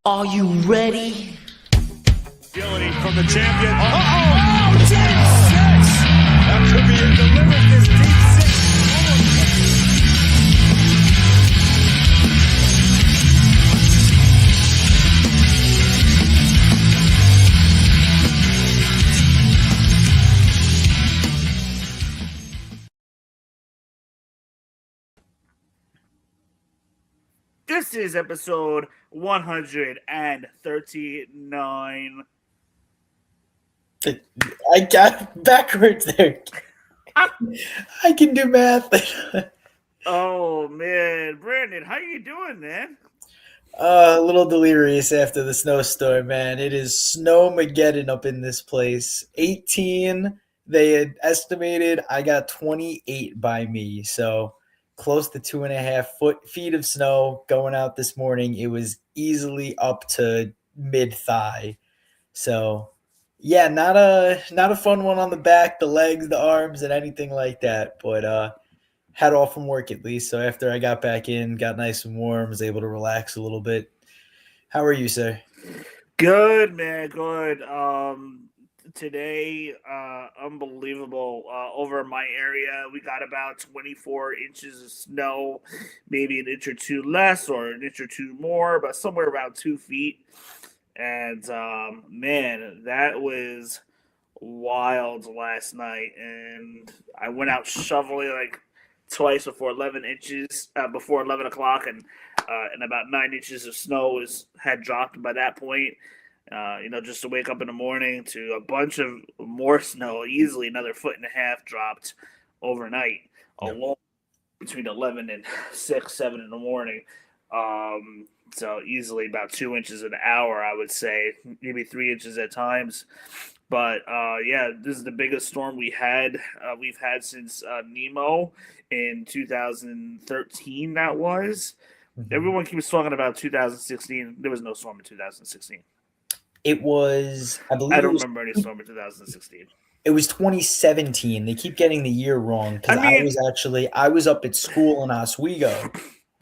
Are you ready? Agility from the champion. Oh, deep six! That could be it. Delivered this deep six. This is episode 139. I got backwards there. I can do math. Oh man, Brandon, how you doing, man? A little delirious after the snowstorm, man. It is snowmageddon up in this place. 18, they had estimated. I got 28 by me, so close to 2.5 feet of snow going out this morning. It was easily up to mid thigh. So yeah, not a fun one on the back, the legs, the arms, and anything like that. But had off from work at least. So after I got back in, got nice and warm, was able to relax a little bit. How are you, sir? Good, man, good. Today, unbelievable. Over my area, we got about 24 inches of snow, maybe an inch or two less or an inch or two more, but somewhere around 2 feet. And man, that was wild last night. And I went out shoveling like twice before 11 inches, before 11 o'clock, and about 9 inches of snow had dropped by that point. Just to wake up in the morning to a bunch of more snow, easily another foot and a half dropped overnight, along between 11 and 6, 7 in the morning. So easily about 2 inches an hour, I would say, maybe 3 inches at times. But yeah, this is the biggest storm we've had since Nemo in 2013. That was. Everyone keeps talking about 2016. There was no storm in 2016. It was, I believe. I don't remember any storm in 2016. It was 2017. They keep getting the year wrong because I mean, I was up at school in Oswego,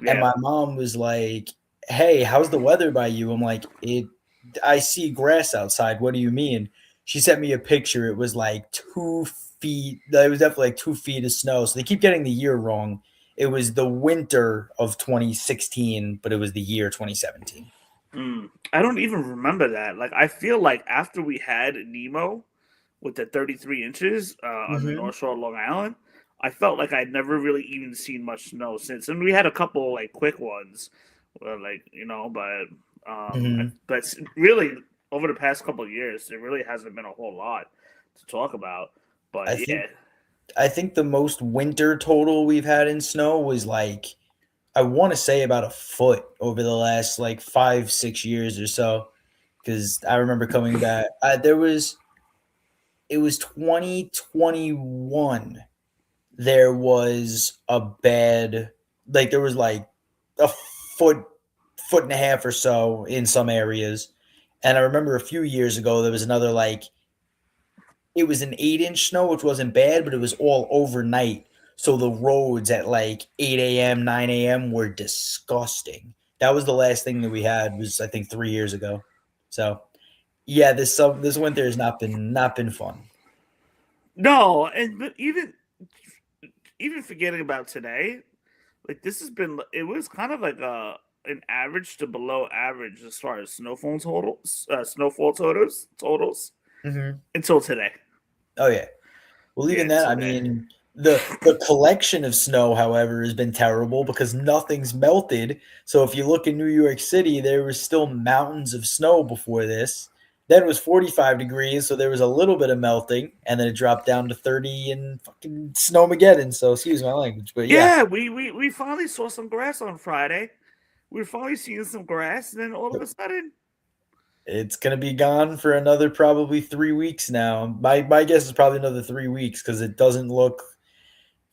and my mom was like, "Hey, how's the weather by you?" I'm like, I see grass outside. What do you mean? She sent me a picture. It was like 2 feet. It was definitely like 2 feet of snow. So they keep getting the year wrong. It was the winter of 2016, but it was the year 2017. I don't even remember that. Like, I feel like after we had Nemo with the 33 inches on the North Shore of Long Island, I felt like I'd never really even seen much snow since. And we had a couple like quick ones, but but really over the past couple of years, there really hasn't been a whole lot to talk about. But I think the most winter total we've had in snow was like, I want to say about a foot over the last like 5-6 years or so. Because I remember coming back. It was 2021. There was a bad, like there was like a foot and a half or so in some areas. And I remember a few years ago, there was another like, it was an 8-inch snow, which wasn't bad, but it was all overnight. So the roads at like 8 a.m., 9 a.m. were disgusting. That was the last thing that we had was, I think, 3 years ago. So yeah, this winter has not been fun. no, but even forgetting about today, like this has been, it was kind of like an average to below average as far as snowfall totals, until today. Oh yeah. Well, even that, I mean, the collection of snow, however, has been terrible because nothing's melted. So if you look in New York City, there was still mountains of snow before this. Then it was 45 degrees, so there was a little bit of melting, and then it dropped down to 30 and fucking snowmageddon. So excuse my language, but yeah, we finally saw some grass on Friday. We were finally seeing some grass, and then all of a sudden, it's gonna be gone for another probably 3 weeks now. My guess is probably another 3 weeks because it doesn't look.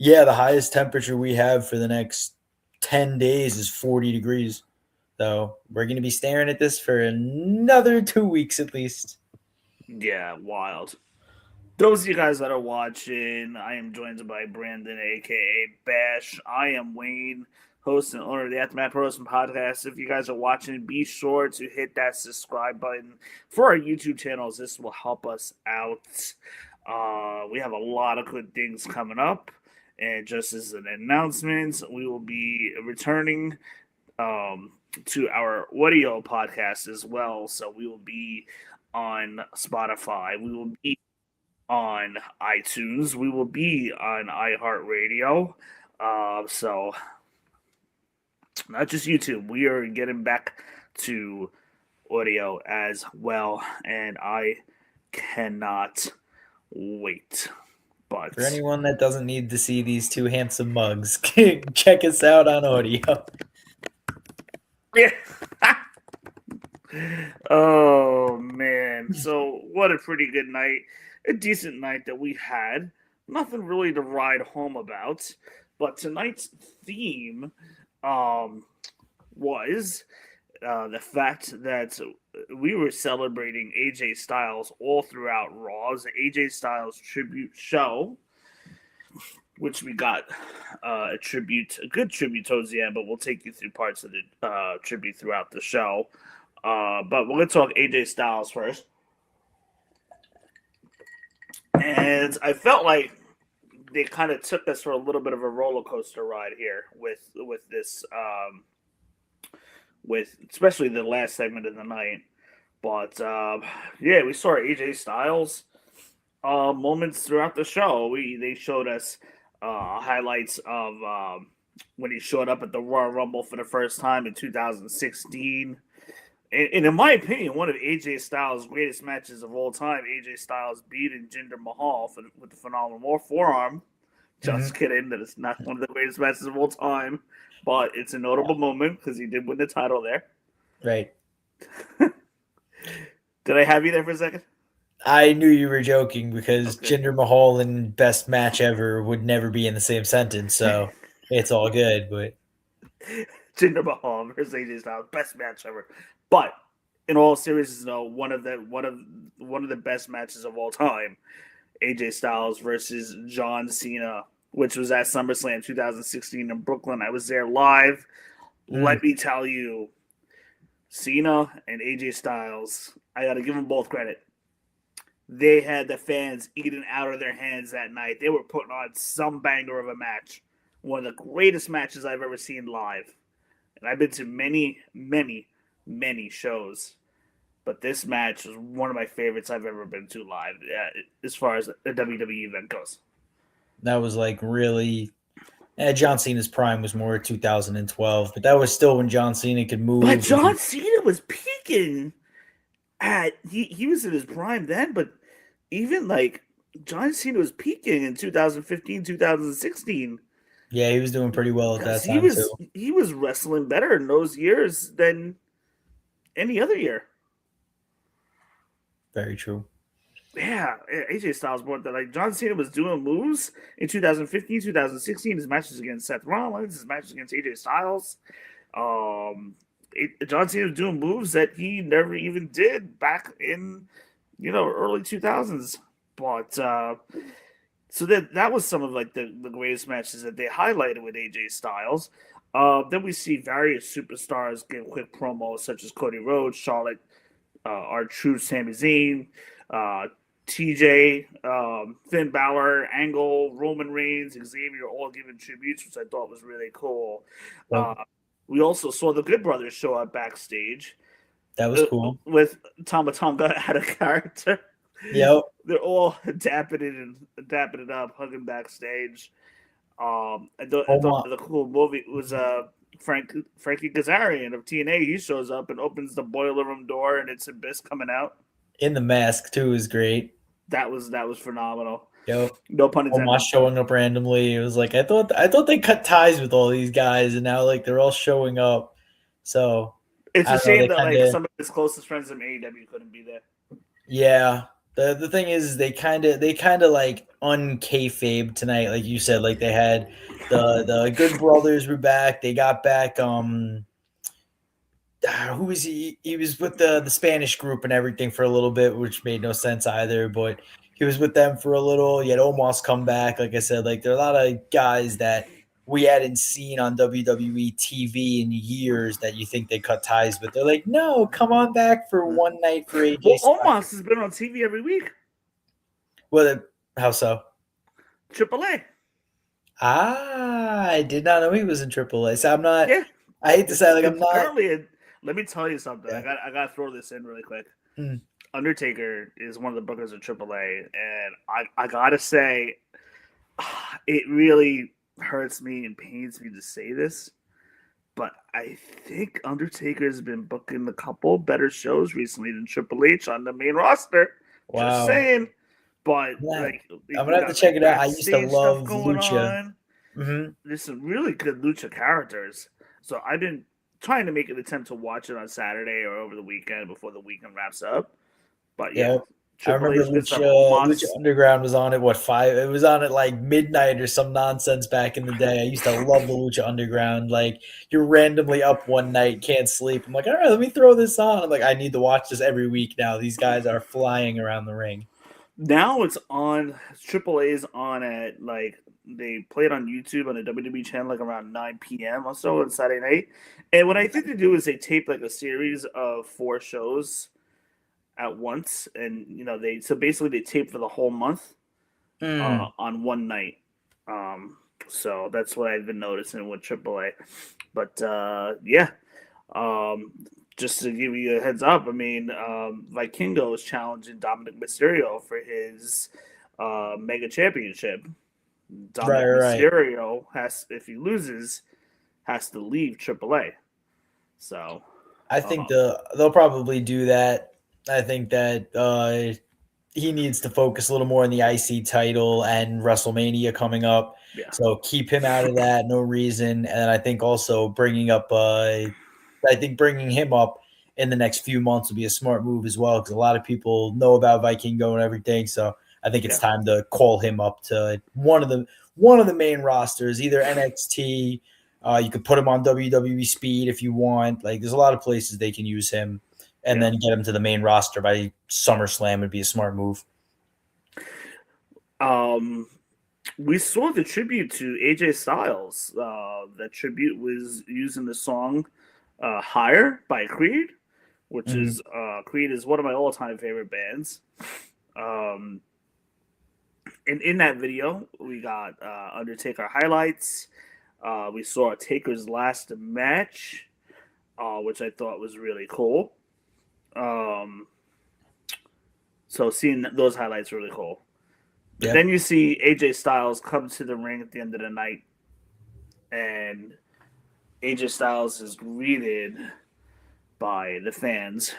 Yeah, the highest temperature we have for the next 10 days is 40 degrees. So we're going to be staring at this for another 2 weeks at least. yeah, wild. Those of you guys that are watching, I am joined by Brandon, aka Bash. I am Wayne. host and owner of the Aftermath Pro Wrestling Podcast. If you guys are watching, be sure to hit that subscribe button for our YouTube channels. This will help us out. We have a lot of good things coming up. And just as an announcement, we will be returning to our audio podcast as well. So we will be on Spotify. We will be on iTunes. We will be on iHeartRadio. So not just YouTube. We are getting back to audio as well, and I cannot wait. But For anyone that doesn't need to see these two handsome mugs, check us out on audio. yeah. Oh man. So what a pretty good night. A decent night that we had. Nothing really to ride home about. But tonight's theme was the fact that we were celebrating AJ Styles all throughout Raw. It was the AJ Styles tribute show, which we got a good tribute towards the end, but we'll take you through parts of the tribute throughout the show. But we're going to talk AJ Styles first. And I felt like they kind of took us for a little bit of a roller coaster ride here with this, with especially the last segment of the night. But yeah, we saw AJ Styles moments throughout the show. They showed us highlights of when he showed up at the Royal Rumble for the first time in 2016. And in my opinion, one of AJ Styles' greatest matches of all time, AJ Styles beating Jinder Mahal with the Phenomenal Forearm. Just kidding, that it's not one of the greatest matches of all time, but it's a notable moment because he did win the title there. Right. Did I have you there for a second? I knew you were joking because Jinder Mahal and best match ever would never be in the same sentence, so it's all good. But Jinder Mahal versus AJ Styles, best match ever. But in all seriousness, though, one of the best matches of all time, AJ Styles versus John Cena, which was at SummerSlam 2016 in Brooklyn. I was there live. Let me tell you, Cena and AJ Styles, I got to give them both credit. They had the fans eating out of their hands that night. They were putting on some banger of a match. One of the greatest matches I've ever seen live. And I've been to many, many, many shows. But this match was one of my favorites I've ever been to live, as far as a WWE event goes. That was like really... John Cena's prime was more 2012, but that was still when John Cena could move. But John Cena was peaking at... He was in his prime then, but even like John Cena was peaking in 2015, 2016. Yeah, he was doing pretty well at that time, too. He was wrestling better in those years than any other year. Very true. Yeah, AJ Styles brought that. Like John Cena was doing moves in 2015, 2016. His matches against Seth Rollins, his matches against AJ Styles. John Cena was doing moves that he never even did back in, early 2000s. But so that was some of like the greatest matches that they highlighted with AJ Styles. Then we see various superstars give quick promos, such as Cody Rhodes, Charlotte, R-Truth, Sami Zayn, TJ, Finn Balor, Angle, Roman Reigns, Xavier, all giving tributes, which I thought was really cool. We also saw the Good Brothers show up backstage. That was cool. With Tama Tonga out of character. Yep. They're all dapping it up, hugging backstage. I thought the cool movie was Frankie Kazarian of TNA. He shows up and opens the boiler room door, and it's Abyss coming out. In the mask too is great. That was phenomenal. Yep. No pun intended. Omos showing up randomly. It was like I thought they cut ties with all these guys, and now like they're all showing up. So it's a shame that like some of his closest friends in AEW couldn't be there. Yeah. The thing is they kind of like unkayfabe tonight, like you said. Like they had the Good Brothers were back. They got back. Who was he? He was with the Spanish group and everything for a little bit, which made no sense either. But he was with them for a little. You had Omos come back. Like I said, like there are a lot of guys that we hadn't seen on WWE TV in years that you think they cut ties with. They're like, no, come on back for one night for AJ Well, Styles. Omos has been on TV every week. Well, how so? AAA. I did not know he was in AAA. So I'm not. Yeah. I hate to say, like, I'm not. Apparently, let me tell you something. Yeah. I got to throw this in really quick. Hmm. Undertaker is one of the bookers of AAA, and I gotta say, it really hurts me and pains me to say this, but I think Undertaker's been booking a couple better shows recently than Triple H on the main roster. Wow. Just saying. But Yeah. like, I'm gonna have to check it out. I used to backstage love stuff going Lucha. on. Mm-hmm. There's some really good Lucha characters, so I've been trying to make an attempt to watch it on Saturday or over the weekend before the weekend wraps up. But yeah, I remember Lucha Underground was on at what 5? It was on at like midnight or some nonsense back in the day. I used to love the Lucha Underground. Like, you're randomly up one night, can't sleep. I'm like, all right, let me throw this on. I'm like, I need to watch this every week now. These guys are flying around the ring. Now it's on. AAA's on at like they play it on YouTube on the WWE channel like around 9 p.m. or so on Saturday night. And what I think they do is they tape like a series of 4 shows at once, and they basically they tape for the whole month on one night. So that's what I've been noticing with AAA. But yeah, just to give you a heads up, I mean, Vikingo is challenging Dominic Mysterio for his Mega Championship. Dominic Mysterio has, if he loses, has to leave AAA. So I think they'll probably do that. I think that he needs to focus a little more on the IC title and WrestleMania coming up. Yeah. So keep him out of that. No reason. And I think also bringing him up in the next few months will be a smart move as well, because a lot of people know about Vikingo and everything. So I think it's time to call him up to one of the main rosters, either NXT. You could put him on WWE Speed if you want. Like, there's a lot of places they can use him. And then get him to the main roster by SummerSlam would be a smart move. We saw the tribute to AJ Styles. That tribute was using the song "Higher" by Creed, which is Creed is one of my all-time favorite bands. And in that video, we got Undertaker highlights. We saw Taker's last match, which I thought was really cool. So seeing those highlights really cool. But then you see AJ Styles come to the ring at the end of the night, and AJ Styles is greeted by the fans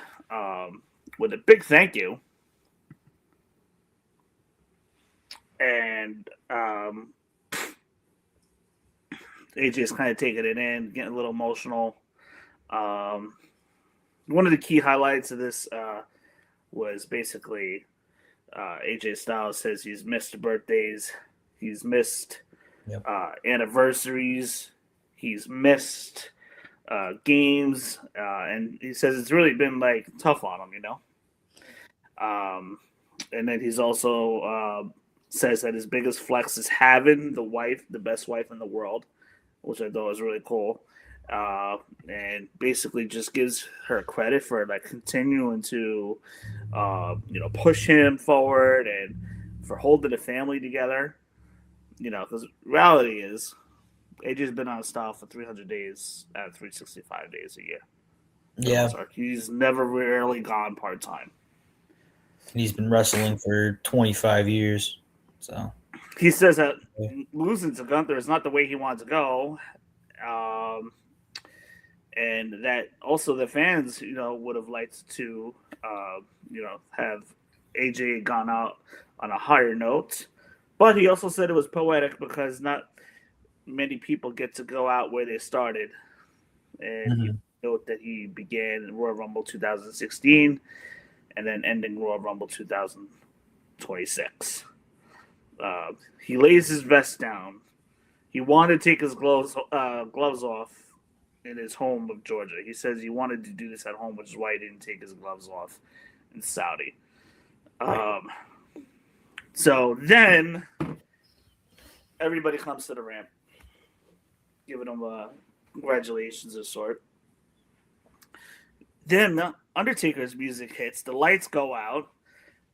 with a big thank you. And AJ's kind of taking it in, getting a little emotional. One of the key highlights of this was basically AJ Styles says he's missed birthdays, he's missed anniversaries, he's missed games, and he says it's really been like tough on him, And then he's also says that his biggest flex is having the best wife in the world, which I thought was really cool. And basically just gives her credit for like continuing to, push him forward and for holding the family together. Because reality is, AJ's been on style for 300 days out of 365 days a year. Yeah, he's never really gone part time. He's been wrestling for 25 years. So he says that losing to Gunther is not the way he wanted to go. And that also the fans, would have liked to, have AJ gone out on a higher note. But he also said it was poetic because not many people get to go out where they started. And he note that he began Royal Rumble 2016 and then ending Royal Rumble 2026. He lays his vest down. He wanted to take his gloves off in his home of Georgia. He says he wanted to do this at home, which is why he didn't take his gloves off in Saudi. So then everybody comes to the ramp. giving him congratulations of sort. Then Undertaker's music hits, the lights go out,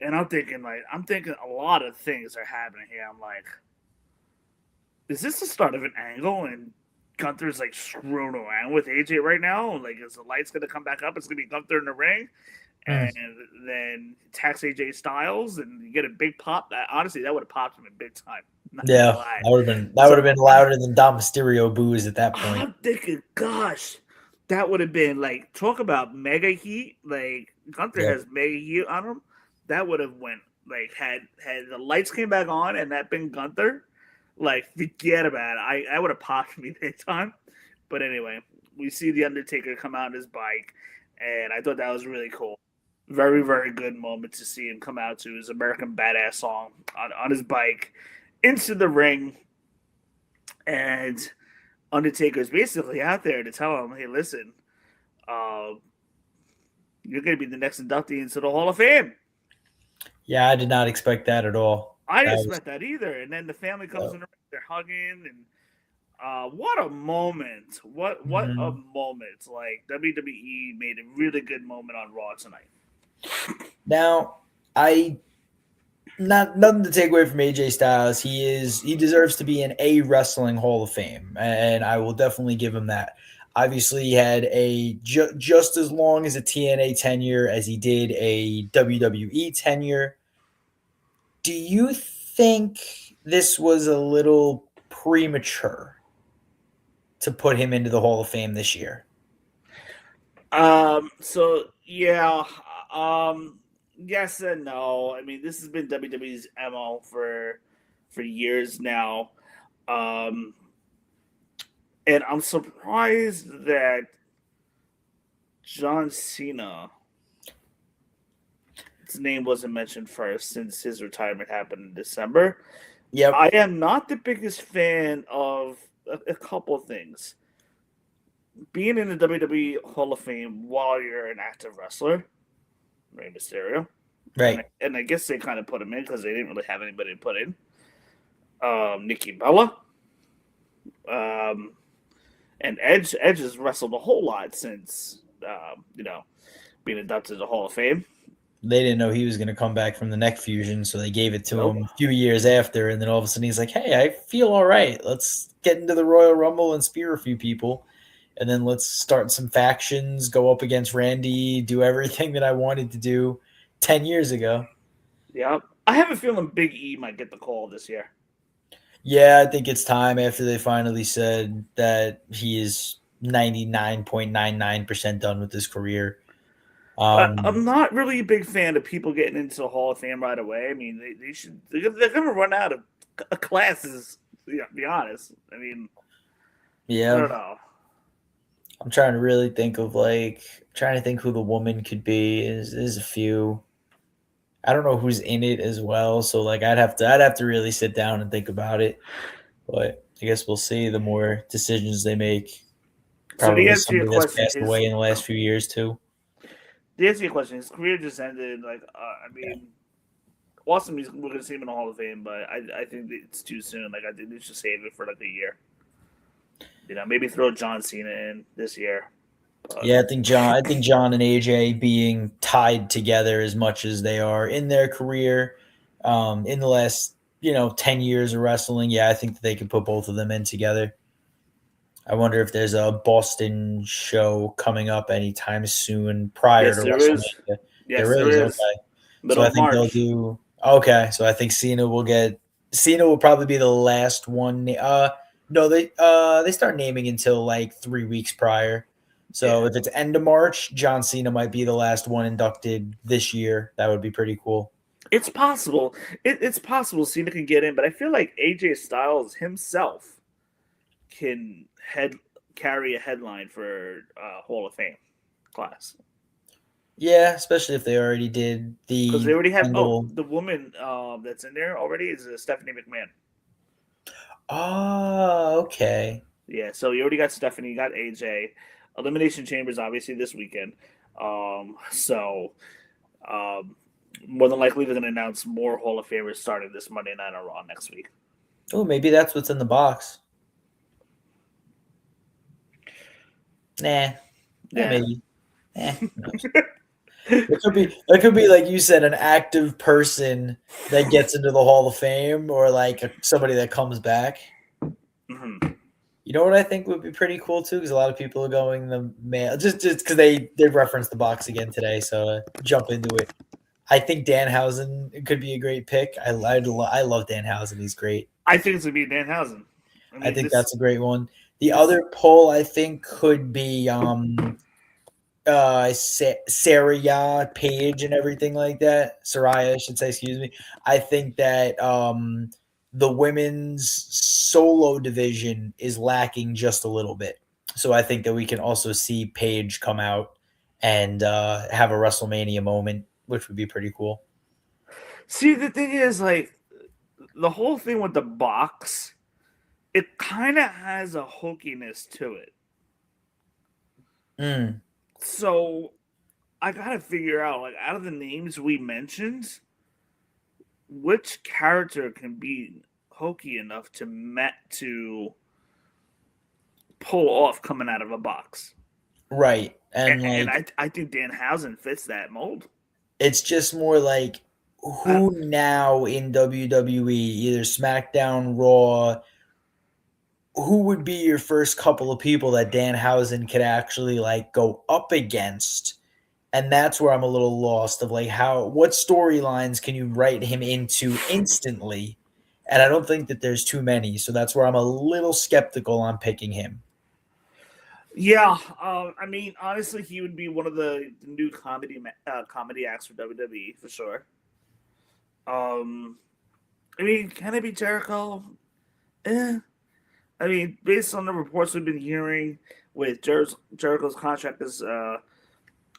and I'm thinking a lot of things are happening here. I'm like, is this the start of an angle? And Gunther's like screwing around with AJ right now. Like, is the lights gonna come back up? It's gonna be Gunther in the ring, and then attacks AJ Styles, and you get a big pop. Honestly, that would have popped him in big time. Yeah, that would have been louder than Dom Mysterio boos at that point. I'm thinking, gosh, that would have been like, talk about mega heat. Like, Gunther has mega heat on him. That would have went like, had the lights came back on and that been Gunther, like, forget about it. I would have popped me big time. But anyway, we see the Undertaker come out on his bike, and I thought that was really cool. Very, very good moment to see him come out to his American Badass song on his bike into the ring. And Undertaker's basically out there to tell him, hey, listen, you're going to be the next inductee into the Hall of Fame. Yeah, I did not expect that at all. I didn't expect that either. And then the family comes in, they're hugging, and what a moment. What a moment. Like, WWE made a really good moment on Raw tonight. Now, nothing to take away from AJ Styles. He deserves to be in a wrestling Hall of Fame, and I will definitely give him that. Obviously, he had just as long as a TNA tenure as he did a WWE tenure. Do you think this was a little premature to put him into the Hall of Fame this year? So yeah, yes and no. I mean, this has been WWE's MO for years now. And I'm surprised that John Cena, his name wasn't mentioned first since his retirement happened in December. Yep. I am not the biggest fan of a couple of things. Being in the WWE Hall of Fame while you're an active wrestler, Rey Mysterio. Right. And I guess they kind of put him in because they didn't really have anybody to put in. Nikki Bella. And Edge has wrestled a whole lot since, being inducted to the Hall of Fame. They didn't know he was going to come back from the neck fusion, so they gave it to him a few years after, and then all of a sudden he's like, hey, I feel all right. Let's get into the Royal Rumble and spear a few people, and then let's start some factions, go up against Randy, do everything that I wanted to do 10 years ago. Yeah. I have a feeling Big E might get the call this year. Yeah, I think it's time after they finally said that he is 99.99% done with his career. I'm not really a big fan of people getting into the Hall of Fame right away. I mean, they're going to run out of classes, to be honest. I mean, yeah. I don't know. I'm trying to really think of who the woman could be. There's a few. I don't know who's in it as well, so like I'd have to really sit down and think about it. But I guess we'll see the more decisions they make. Probably somebody that's passed away in the last few years too. The answer to your question, his career just ended. Like, awesome. We're going to see him in the Hall of Fame, but I think it's too soon. Like, I think they should save it for like a year. Maybe throw John Cena in this year. Yeah, I think John and AJ being tied together as much as they are in their career, in the last 10 years of wrestling. Yeah, I think that they could put both of them in together. I wonder if there's a Boston show coming up anytime soon prior to WrestleMania. Yes, there is. Okay. So I think they'll do. Okay, so I think Cena will probably be the last one. No, they start naming until like 3 weeks prior. So if it's end of March, John Cena might be the last one inducted this year. That would be pretty cool. It's possible. It's possible Cena can get in, but I feel like AJ Styles himself can carry a headline for Hall of Fame class. Yeah, especially if they already did because they already have the woman that's in there already is Stephanie McMahon. Oh, okay. Yeah, so you already got Stephanie, you got AJ. Elimination Chamber is obviously this weekend. So more than likely they're going to announce more Hall of Famers starting this Monday Night on Raw next week. Oh, maybe that's what's in the box. Nah, yeah, Yeah. maybe. Who knows? It could be like you said, an active person that gets into the Hall of Fame, or like somebody that comes back. Mm-hmm. You know what I think would be pretty cool too, because a lot of people are going the male just because they referenced the box again today, so jump into it. I think Danhausen could be a great pick. I love Danhausen. He's great. I think it's gonna be Danhausen. I I mean, think that's a great one. The this other poll I think could be Saraya Page and everything like that. Saraya, I should say, excuse me. I think that the women's solo division is lacking just a little bit. So I think that we can also see Paige come out and have a WrestleMania moment, which would be pretty cool. See, the thing is, like, the whole thing with the box, it kind of has a hokiness to it. Mm, So I gotta figure out, like, out of the names we mentioned, which character can be hokey enough to pull off coming out of a box. right. And, And and like I think Danhausen fits that mold. it's just more like who now in WWE, either SmackDown, Raw, who would be your first couple of people that Danhausen could actually like go up against? And that's where I'm a little lost of like what storylines can you write him into instantly? And I don't think that there's too many, so that's where I'm a little skeptical on picking him. Yeah, I mean, honestly, he would be one of the new comedy acts for WWE for sure. I mean, can it be Jericho? Eh. I mean, based on the reports we've been hearing, with Jericho's contract is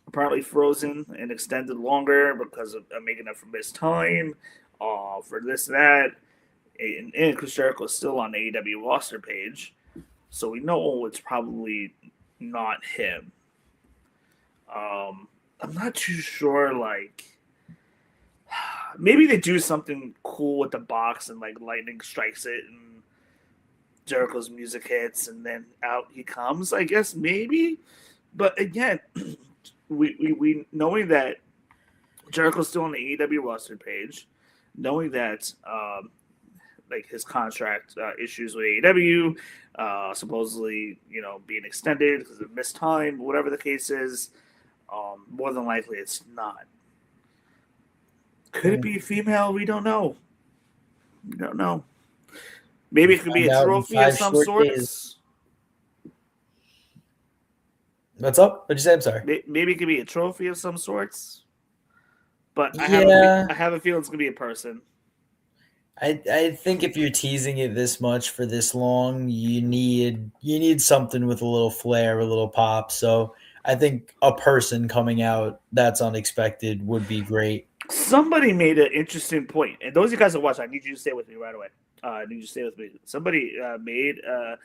apparently frozen and extended longer because of making up for missed time, for this and that, and Chris Jericho is still on the AEW roster page, so we know it's probably not him. I'm not too sure. Like, maybe they do something cool with the box and like lightning strikes it and Jericho's music hits and then out he comes. I guess maybe, but again, we knowing that Jericho's still on the AEW roster page, knowing that like his contract issues with AEW, supposedly being extended because of missed time, whatever the case is. More than likely, it's not. Could it be female? We don't know. We don't know. Maybe it could be Find a out in trophy of 5 some short days. sorts. What's up? What'd you say? I'm sorry. Maybe it could be a trophy of some sorts. But Yeah. I have a feeling it's gonna be a person. I think if you're teasing it this much for this long, you need something with a little flair, a little pop. So I think a person coming out that's unexpected would be great. Somebody made an interesting point, and those of you guys that watch, I need you to stay with me right away. I need you to stay with me. Somebody made an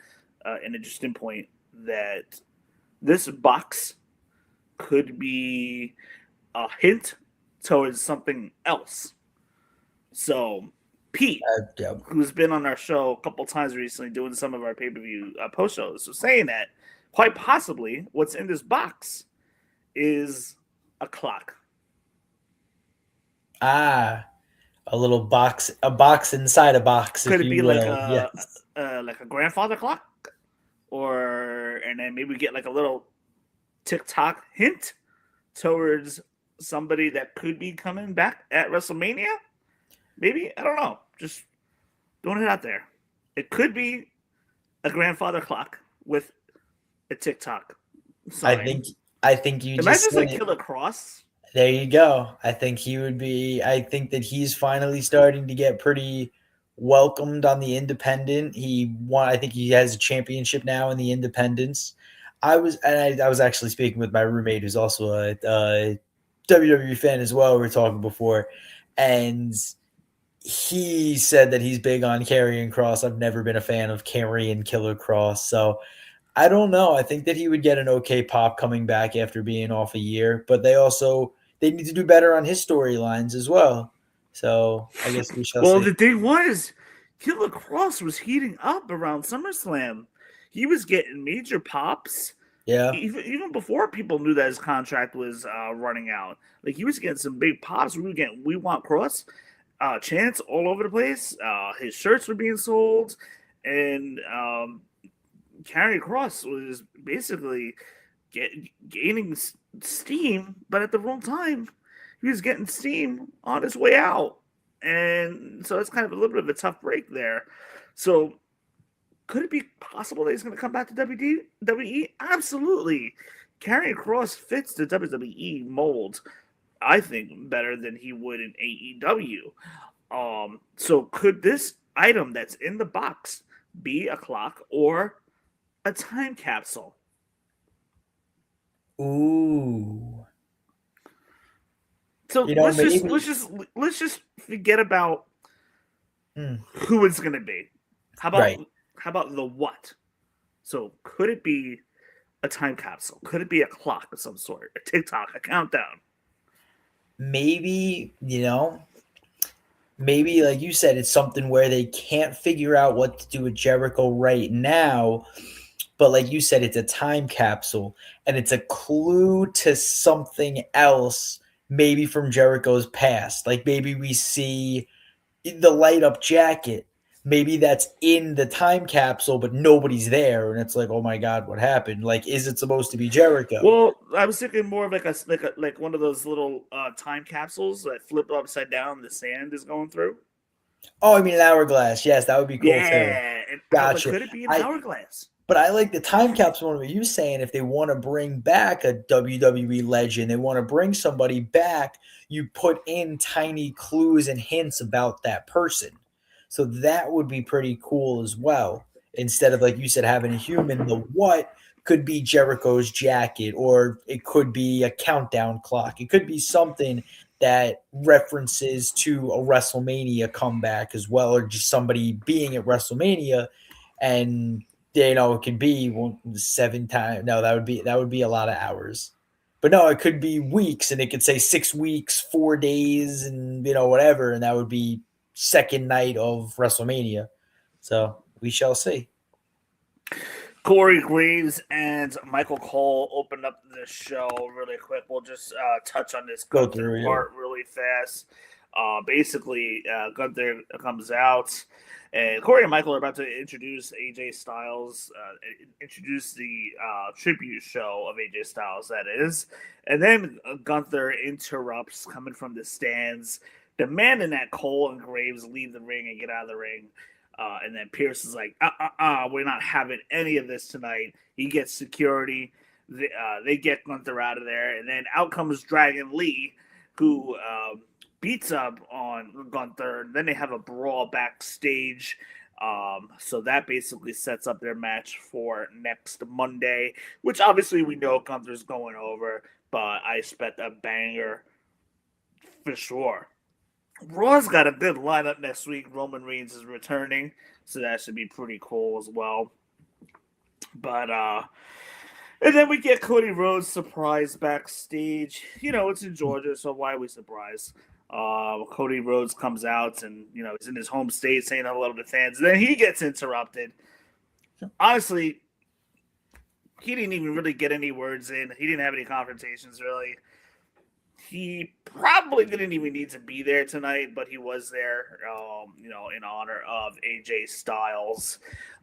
interesting point that this box could be a hint towards something else. So, Pete, Yeah. who's been on our show a couple times recently doing some of our pay-per-view post shows, was saying that quite possibly what's in this box is a clock. A little box, a box inside a box, Could if it you be will. Yes. like a grandfather clock, and then maybe we get like a little TikTok hint towards somebody that could be coming back at WrestleMania? Maybe, I don't know. Just throwing it out there. It could be a grandfather clock with a TikTok sign. I think you Imagine just it's said like it. Killer Cross. There you go. I think he would be. I think that he's finally starting to get pretty welcomed on the independent. He won. I think he has a championship now in the independents. I was actually speaking with my roommate, who's also a WWE fan as well. We were talking before, and he said that he's big on Karrion Cross. I've never been a fan of Karrion Killer Cross, so I don't know. I think that he would get an okay pop coming back after being off a year, but they need to do better on his storylines as well. So I guess we shall Well, see. the thing was, Killer Cross was heating up around SummerSlam. He was getting major pops. Yeah. Even before people knew that his contract was running out. Like he was getting some big pops. We were getting "We Want Cross" chants all over the place. His shirts were being sold, and Karrion Cross was basically gaining steam, but at the wrong time. He was getting steam on his way out, and so it's kind of a little bit of a tough break there. So could it be possible that he's going to come back to WWE? Absolutely. Karrion Cross fits the WWE mold, I think, better than he would in AEW. So could this item that's in the box be a clock or a time capsule? Ooh. So You know, maybe. let's just forget about Hmm. who it's going to be. How about Right. how about the what? So could it be a time capsule? Could it be a clock of some sort? A TikTok, a countdown? Maybe, maybe like you said, it's something where they can't figure out what to do with Jericho right now. But like you said, it's a time capsule and it's a clue to something else, maybe from Jericho's past. Like maybe we see the light up jacket. Maybe that's in the time capsule, but nobody's there, and it's like, oh my god, what happened? Like, is it supposed to be Jericho? Well, I was thinking more of like one of those little time capsules that flip upside down. The sand is going through. Oh, I mean, an hourglass. Yes, that would be cool too. Yeah, and but Gotcha. could it be an I hourglass? But I like the time capsule one. What you saying? If they want to bring back a WWE legend, they want to bring somebody back. You put in tiny clues and hints about that person, so that would be pretty cool as well. Instead of like you said, having a human, the what could be Jericho's jacket, or it could be a countdown clock. It could be something that references to a WrestleMania comeback as well, or just somebody being at WrestleMania and it could be 7 times. No, that would be a lot of hours. But no, it could be weeks, and it could say 6 weeks, 4 days, and whatever, and that would be second night of WrestleMania. So we shall see. Corey Graves and Michael Cole opened up the show really quick. We'll just touch on this Go Gunther through, yeah. part really fast. Basically, Gunther comes out, and Corey and Michael are about to introduce AJ Styles, introduce the tribute show of AJ Styles, that is. And then Gunther interrupts, coming from the stands, demanding that Cole and Graves leave the ring and get out of the ring. And then Pierce is like, we're not having any of this tonight. He gets security. They get Gunther out of there. And then out comes Dragon Lee, who beats up on Gunther. Then they have a brawl backstage. So that basically sets up their match for next Monday, which obviously we know Gunther's going over, but I expect a banger for sure. Raw's got a good lineup next week. Roman Reigns is returning, so that should be pretty cool as well. But and then we get Cody Rhodes surprise backstage. It's in Georgia, so why are we surprised? Cody Rhodes comes out and he's in his home state saying hello to the fans. And then he gets interrupted. Honestly, he didn't even really get any words in. He didn't have any confrontations really. He probably didn't even need to be there tonight, but he was there, in honor of AJ Styles.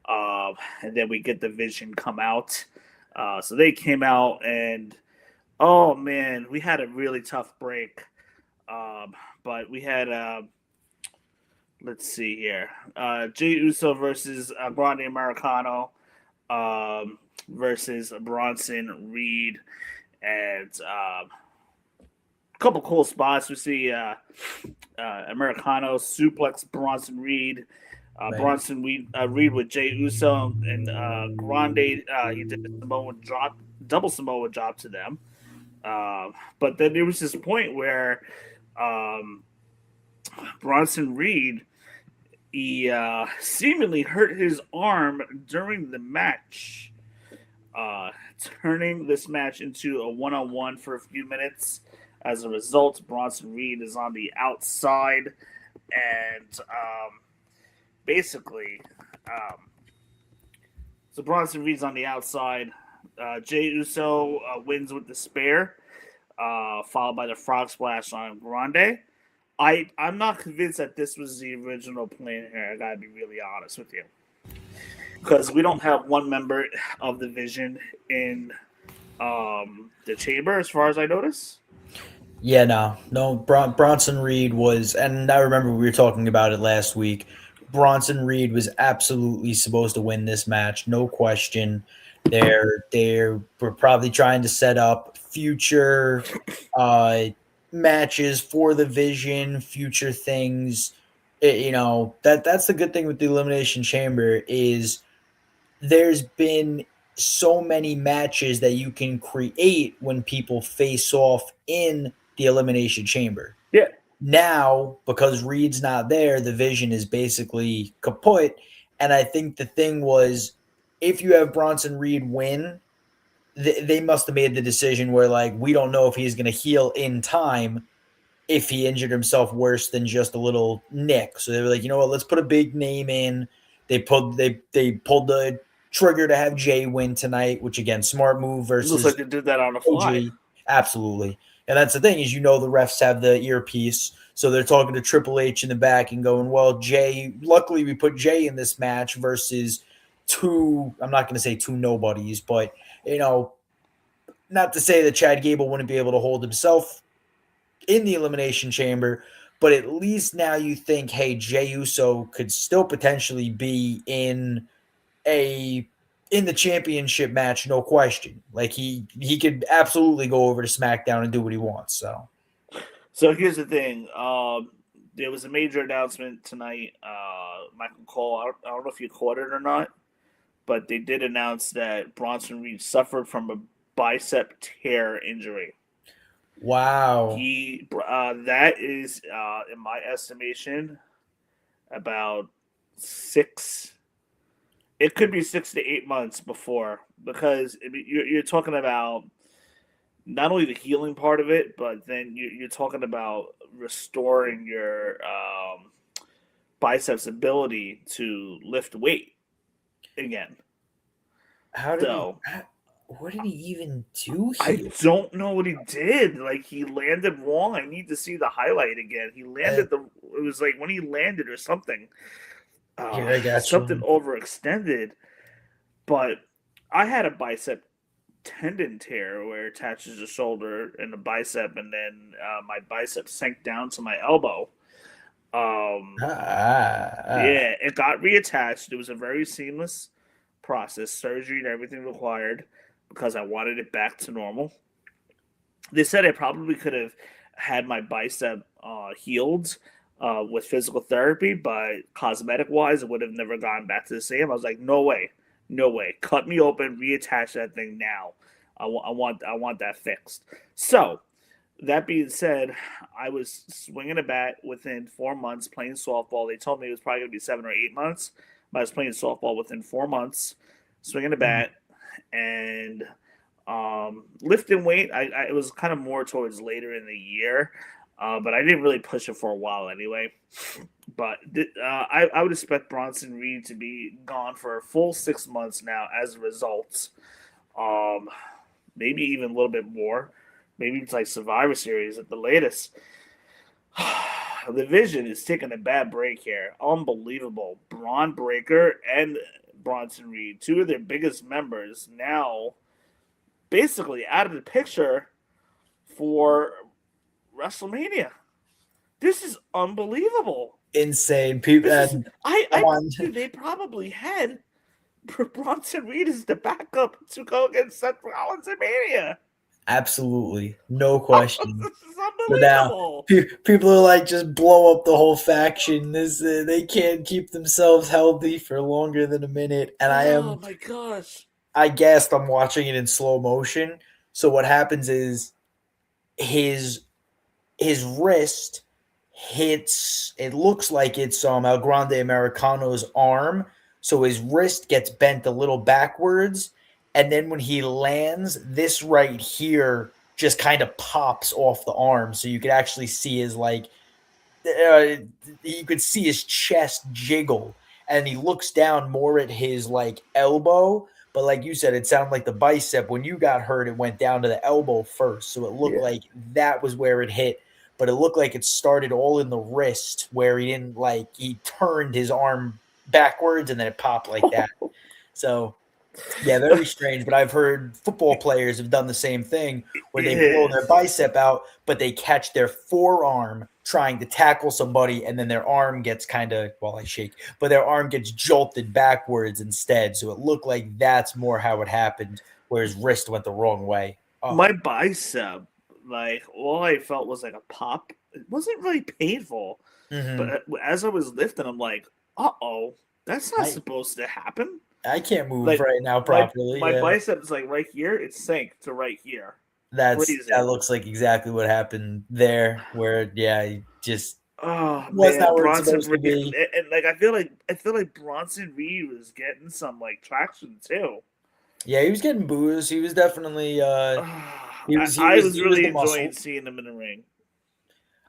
And then we get the Vision come out. So they came out, and oh man, we had a really tough break. But we had, let's see here, Jey Uso versus Grande Americano versus Bronson Reed, and couple cool spots. We see Americano suplex Bronson Reed. Right. Bronson Reed with Jey Uso and Grande. He did a double Samoa drop to them. But then there was this point where Bronson Reed, he seemingly hurt his arm during the match, turning this match into a one-on-one for a few minutes. As a result, Bronson Reed is on the outside, and basically, so Bronson Reed's on the outside. Jey Uso wins with the spear, followed by the frog splash on Grande. I'm not convinced that this was the original plan here. I gotta be really honest with you, because we don't have one member of the Vision in the chamber, as far as I notice. Yeah, no. Bronson Reed was, and I remember we were talking about it last week. Bronson Reed was absolutely supposed to win this match, no question. They were probably trying to set up future uh, matches for the Vision, future things. That's the good thing with the Elimination Chamber is there's been so many matches that you can create when people face off in the Elimination Chamber. Yeah. Now, because Reed's not there, the Vision is basically kaput. And I think the thing was, if you have Bronson Reed win, they must have made the decision where, like, we don't know if he's going to heal in time if he injured himself worse than just a little nick. So they were like, you know what, let's put a big name in. They pulled the trigger to have Jay win tonight, which again, smart move It looks versus like they did that on the fly. OG. Absolutely. And that's the thing is, the refs have the earpiece, so they're talking to Triple H in the back and going, well, Jay, luckily we put Jay in this match versus two, I'm not going to say two nobodies, but, not to say that Chad Gable wouldn't be able to hold himself in the Elimination Chamber, but at least now you think, hey, Jey Uso could still potentially be in the championship match, no question. Like he could absolutely go over to SmackDown and do what he wants. So here's the thing. There was a major announcement tonight. Michael Cole, I don't know if you caught it or not, but they did announce that Bronson Reed suffered from a bicep tear injury. Wow. That is, in my estimation, about 6. It could be 6 to 8 months before, because you're talking about not only the healing part of it, but then you're talking about restoring your biceps ability to lift weight again. What did he even do I here? don't know what he did. Like, he landed wrong. I need to see the highlight again. He landed it was like when he landed or something. Here, I got something you. overextended. But I had a bicep tendon tear where it attaches the shoulder and the bicep, and then my bicep sank down to my elbow. Yeah, it got reattached. It was a very seamless process, surgery and everything required, because I wanted it back to normal. They said I probably could have had my bicep healed with physical therapy, but cosmetic wise, it would have never gone back to the same. I was like, no way, no way. Cut me open, reattach that thing now. I want that fixed. So that being said, I was swinging a bat within 4 months playing softball. They told me it was probably going to be 7 or 8 months, but I was playing softball within 4 months, swinging a bat, and lifting weight. It was kind of more towards later in the year, but I didn't really push it for a while anyway. But I would expect Bronson Reed to be gone for a full 6 months now as a result. Maybe even a little bit more. Maybe it's like Survivor Series at the latest. The Vision is taking a bad break here. Unbelievable. Braun Breaker and Bronson Reed, two of their biggest members, now basically out of the picture for WrestleMania. This is unbelievable. Insane. People, I believe they probably had Bronson Reed as the backup to go against Seth Rollins at Mania. Absolutely. No question. This is unbelievable. Now, people are like, just blow up the whole faction. They can't keep themselves healthy for longer than a minute. And oh my gosh. I guessed I'm watching it in slow motion. So what happens is his wrist hits, it looks like it's El Grande Americano's arm. So his wrist gets bent a little backwards. And then when he lands, this right here just kind of pops off the arm. So you could actually see his, you could see his chest jiggle. And he looks down more at his, elbow. But like you said, it sounded like the bicep. When you got hurt, it went down to the elbow first. So it looked Yeah. like that was where it hit. But it looked like it started all in the wrist where he turned his arm backwards and then it popped like that. So yeah, very strange. But I've heard football players have done the same thing where they blow Yeah. their bicep out, but they catch their forearm trying to tackle somebody, and then their arm gets I shake, but their arm gets jolted backwards instead. So it looked like that's more how it happened, where his wrist went the wrong way. Oh, My bicep, like all I felt was like a pop. It wasn't really painful, mm-hmm. but as I was lifting, I'm like, "Uh-oh, that's not I supposed to happen." I can't move Like right now my properly. my Yeah, bicep is like right here. It sank to right here. that Crazy. looks like exactly what happened there. Where it just Oh was man, not where it's Bronson supposed to Reed, be. and like I feel like Bronson Reed was getting some like traction too. Yeah, he was getting booze. He was definitely he was he I was was he was really the enjoying muscle. seeing him in the ring.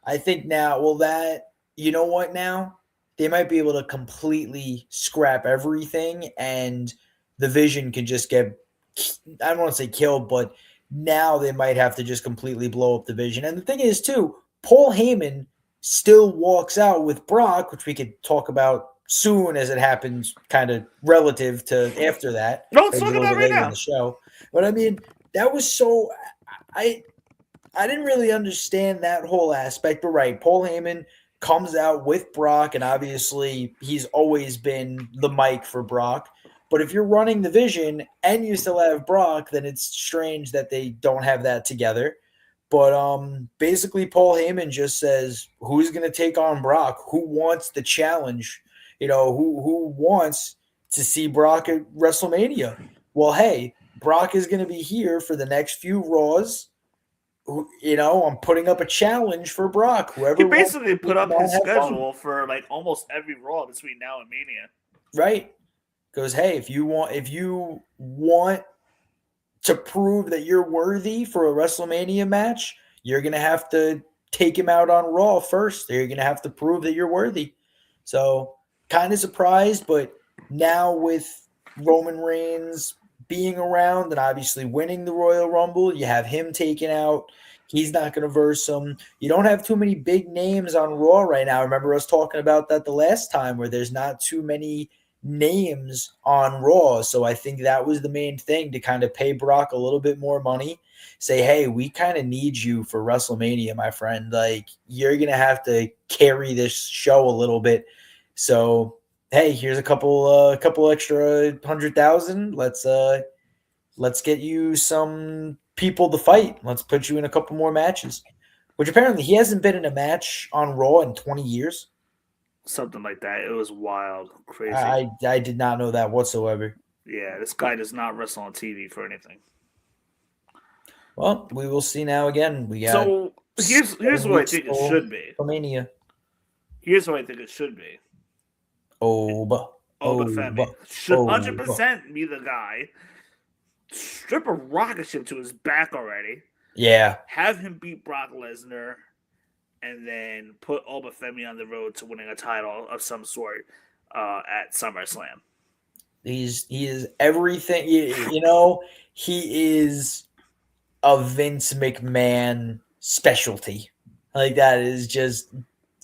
I think now, well, you know what now? They might be able to completely scrap everything and the vision can just get, I don't want to say killed, but now they might have to just completely blow up the vision. And the thing is, too, Paul Heyman still walks out with Brock, which we could talk about soon as it happens, kind of relative to after that, No, let's maybe a talk little about bit it right later in the now. show. But I mean, that was so. I I didn't really understand that whole aspect, but right, Paul Heyman comes out with Brock, and obviously he's always been the mic for Brock. But if you're running the vision and you still have Brock, then it's strange that they don't have that together. But basically, Paul Heyman just says, "Who's going to take on Brock? Who wants the challenge? Who wants to see Brock at WrestleMania?" Well, hey, Brock is going to be here for the next few Raws. I'm putting up a challenge for Brock. He Whoever wants basically to put come up out his and have fun, schedule for like almost every Raw between now and Mania. right? Goes, hey, if you want to prove that you're worthy for a WrestleMania match, you're gonna have to take him out on Raw first. You're gonna have to prove that you're worthy. So kind of surprised, but now with Roman Reigns being around and obviously winning the Royal Rumble, you have him taken out. He's not going to verse him. You don't have too many big names on Raw right now. Remember us talking about that the last time, where there's not too many names on Raw. So I think that was the main thing, to kind of pay Brock a little bit more money. Say, hey, we kind of need you for WrestleMania, my friend. Like, you're going to have to carry this show a little bit. So, hey, here's a couple extra 100,000. Let's get you some people to fight. Let's put you in a couple more matches. Which apparently he hasn't been in a match on Raw in 20 years. Something like that. It was wild, crazy. I did not know that whatsoever. Yeah, this guy does not wrestle on TV for anything. Well, we will see now again. We got So here's 7 what I weeks think it till should be. WrestleMania. Here's what I think it should be. Oba, Oba Femi Oba, should Oba. 100% be the guy. Strip a rocket ship to his back already. Yeah, Have him beat Brock Lesnar, and then put Oba Femi on the road to winning a title of some sort at SummerSlam. he is everything. He is a Vince McMahon specialty. Like, that is just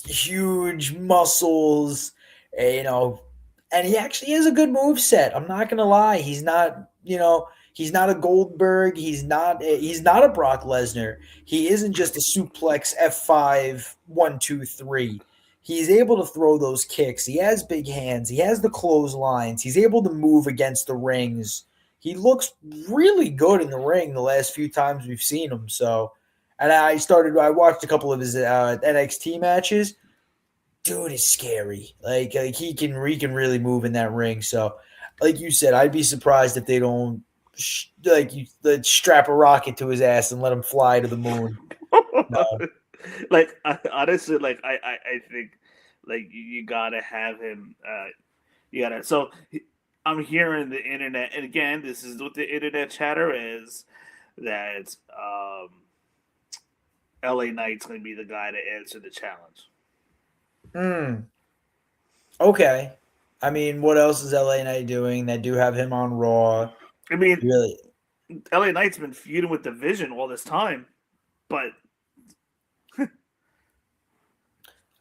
huge muscles, and he actually has a good move set. I'm not gonna lie. He's not a Goldberg. He's not a Brock Lesnar. He isn't just a suplex F5 1 2 3. He's able to throw those kicks. He has big hands. He has the clotheslines. He's able to move against the rings. He looks really good in the ring the last few times we've seen him. So, and I watched a couple of his NXT matches. Dude is scary. Like he can really move in that ring. So, like you said, I'd be surprised if they don't strap a rocket to his ass and let him fly to the moon. No. Like honestly, like I think like you gotta have him. You gotta. So I'm hearing the internet, and again, this is what the internet chatter is, that LA Knight's gonna be the guy to answer the challenge. Okay. I mean, what else is LA Knight doing? They do have him on Raw. I mean, Really, LA Knight's been feuding with Division all this time, but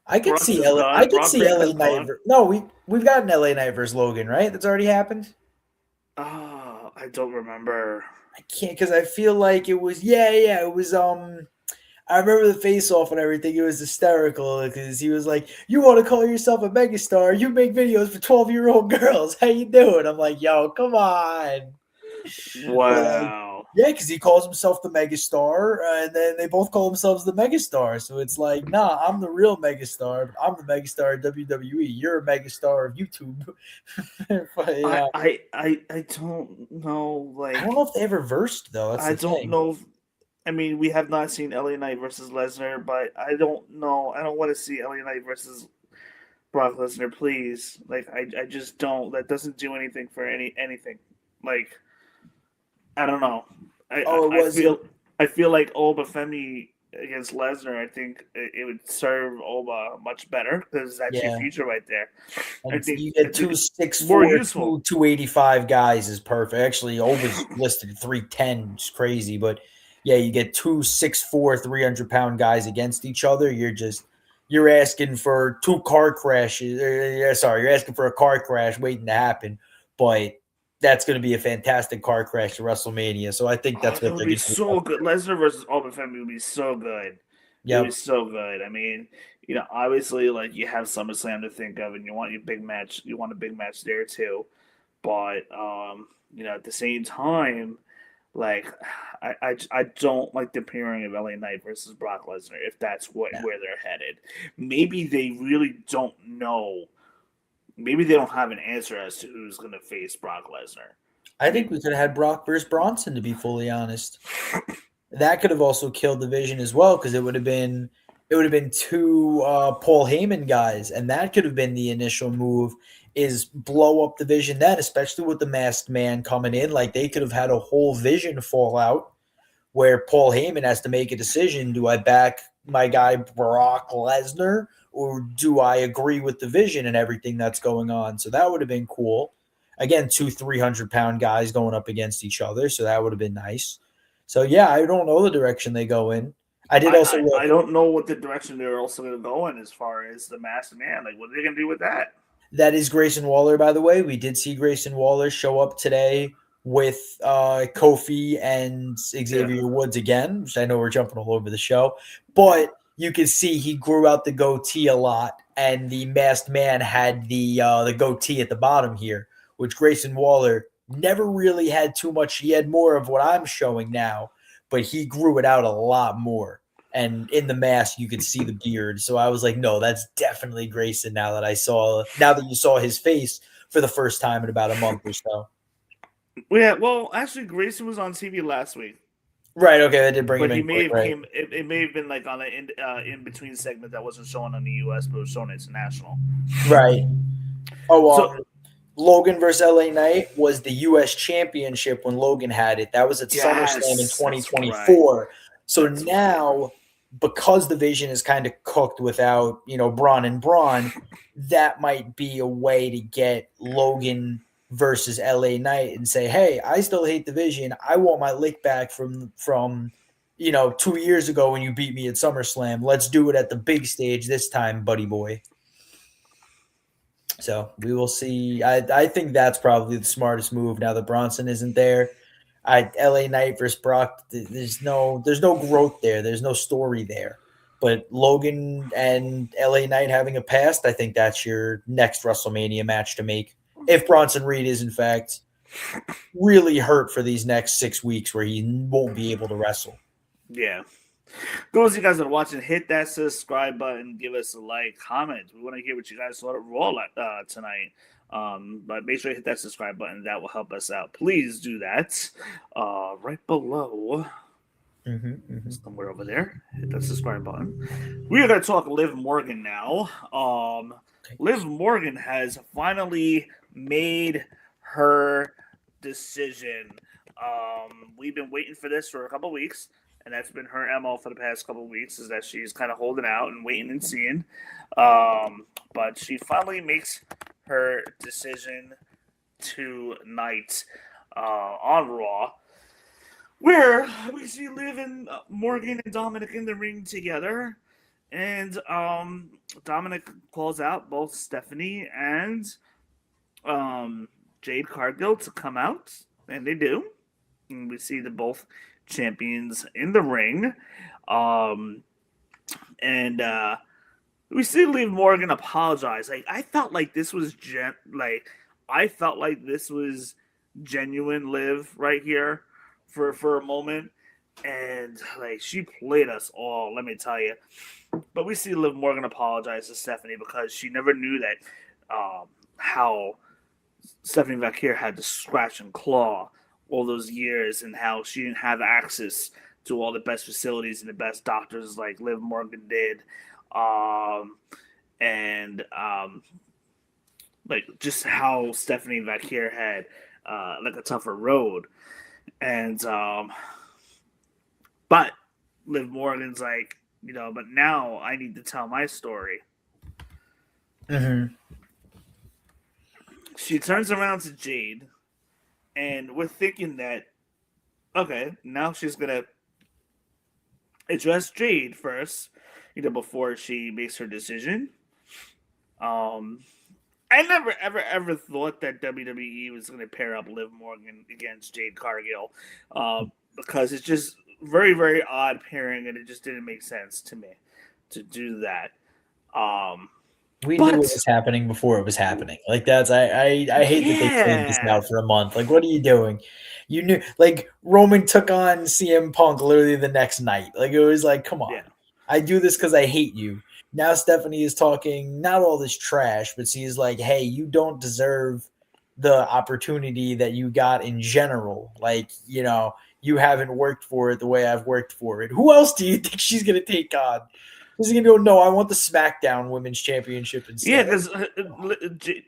I could Brock's see is LA. I done. could Brock see LA Baker's Knight. gone. No, we've got an LA Knight versus Logan, right? That's already happened. Oh, I don't remember. I can't because I feel like it was. Yeah. It was. I remember the face off and everything. It was hysterical because he was like, "You want to call yourself a megastar? You make videos for 12-year-old girls. How you doing?" I'm like, "Yo, come on." Like, Wow. yeah, because he calls himself the megastar, and then they both call themselves the megastar. So it's like, nah, I'm the real megastar, but I'm the megastar of WWE. You're a megastar of YouTube. But, I yeah, I I I don't know. I don't Like, know if they ever versed though. That's I the don't thing. know. I mean, we have not seen LA Knight versus Lesnar, but I don't know. I don't want to see LA Knight versus Brock Lesnar, please. Like, I just don't. That doesn't do anything for anything. Like, I don't know. I I, Oh, it I wasn't. feel I feel like Oba Femi against Lesnar. I think it would serve Oba much better because that's your Yeah, future right there. and you I get think two it's six more four, useful. 285 guys is perfect. Actually, Oba's listed at 310. It's crazy, but yeah, you get two 6'4", 300-pound guys against each other. You're asking for two car crashes. Yeah, sorry, you're asking for a car crash waiting to happen, but that's going to be a fantastic car crash at WrestleMania. So I think Oh, that's that what would they're be going to do. so good. Lesnar versus Oba Femi would be so good. It Yep. was so good. I mean, obviously, like you have SummerSlam to think of, and you want your big match. You want a big match there too. But at the same time, like I don't like the pairing of LA Knight versus Brock Lesnar if that's Yeah. where they're headed. Maybe they really don't know. Maybe they don't have an answer as to who's going to face Brock Lesnar. I I think mean, we could have had Brock versus Bronson, to be fully honest. That could have also killed the Vision as well because it would have been two Paul Heyman guys, and that could have been the initial move is blow up the Vision then, especially with the Masked Man coming in. Like they could have had a whole Vision fallout where Paul Heyman has to make a decision: do I back my guy Brock Lesnar or do I agree with the Vision and everything that's going on? So that would have been cool. Again, two 300-pound guys going up against each other, so that would have been nice. So yeah, I don't know the direction they go in. I did also I look. don't know what the direction they're also going to go in as far as the Masked Man. Like, what are they going to do with that? That is Grayson Waller, by the way. We did see Grayson Waller show up today with Kofi and Yeah. Xavier Woods again, which I know we're jumping all over the show, but you can see he grew out the goatee a lot, and the Masked Man had the goatee at the bottom here, which Grayson Waller never really had too much. He had more of what I'm showing now, but he grew it out a lot more. And in the mask, you could see the beard. So I was like, no, that's definitely Grayson. Now that you saw his face for the first time in about a month or so. Yeah. Well, actually, Grayson was on TV last week, Right. Okay. I did bring him but he in may quick. have Right. came. It may have been like on an in between segment that wasn't shown on the U.S. but was shown international. Right. Oh, So Logan versus LA Knight was the U.S. Championship when Logan had it. That was at SummerSlam in yes, that's right. 2024. So That's right. now, because the Vision is kind of cooked without, Braun and Braun, that might be a way to get Logan versus LA Knight and say, hey, I still hate the Vision. I want my lick back from 2 years ago when you beat me at SummerSlam. Let's do it at the big stage this time, buddy boy. So we will see. I think that's probably the smartest move now that Bronson isn't there. LA Knight versus Brock. There's no growth there. There's no story there. But Logan and LA Knight having a past, I think that's your next WrestleMania match to make. If Bronson Reed is in fact really hurt for these next 6 weeks where he won't be able to wrestle. Yeah. Those of you guys that are watching, hit that subscribe button, give us a like, comment. We want to hear what you guys thought of Raw tonight. But make sure you hit that subscribe button. That will help us out. Please do that. Right below, somewhere over there, hit that subscribe button. We are going to talk Liv Morgan now. Liv Morgan has finally made her decision. We've been waiting for this for a couple weeks, and that's been her MO for the past couple of weeks, is that she's kind of holding out and waiting and seeing. But she finally makes her decision tonight. on Raw, where we see Liv and Morgan and Dominic in the ring together. And Dominic calls out both Stephanie and Jade Cargill to come out, and they do. And we see the both champions in the ring. Um, and we see Liv Morgan apologize. Like I felt like this was genuine Liv right here for a moment, and like she played us all. Let me tell you. But we see Liv Morgan apologize to Stephanie because she never knew that how Stephanie Vacquier had to scratch and claw all those years, and how she didn't have access to all the best facilities and the best doctors like Liv Morgan did. Like just how Stephanie Vacquier had like a tougher road. And but Liv Morgan's like, but now I need to tell my story. Mm-hmm. She turns around to Jade, and we're thinking that, okay, now she's going to address Jade first, before she makes her decision. I never, ever thought that WWE was going to pair up Liv Morgan against Jade Cargill, because it's just very, very odd pairing, and it just didn't make sense to me to do that. We knew it was happening before it was happening. Like I hate that they planned this out for a month. Like, what are you doing? You knew, like, Roman took on CM Punk literally the next night. Like, it was like, come on. Yeah. I do this because I hate you. Now Stephanie is talking not all this trash, but she's like, hey, you don't deserve the opportunity that you got in general. Like, you haven't worked for it the way I've worked for it. Who else do you think she's going to take on? Is he going to go, no, I want the SmackDown Women's Championship instead? Yeah, because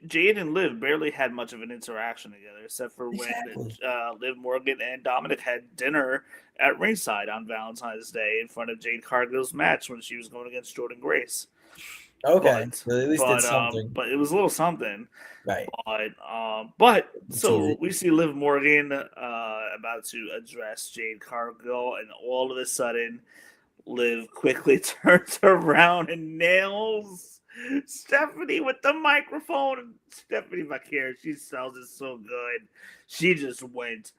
Jade and Liv barely had much of an interaction together, except for when Liv Morgan and Dominic had dinner at ringside on Valentine's Day in front of Jade Cargill's match when she was going against Jordynne Grace. Okay, so at least did something. But it was a little something. Right. But so we see Liv Morgan about to address Jade Cargill, and all of a sudden, Liv quickly turns around and nails Stephanie with the microphone. Stephanie Vacquier, she sells it so good. She just went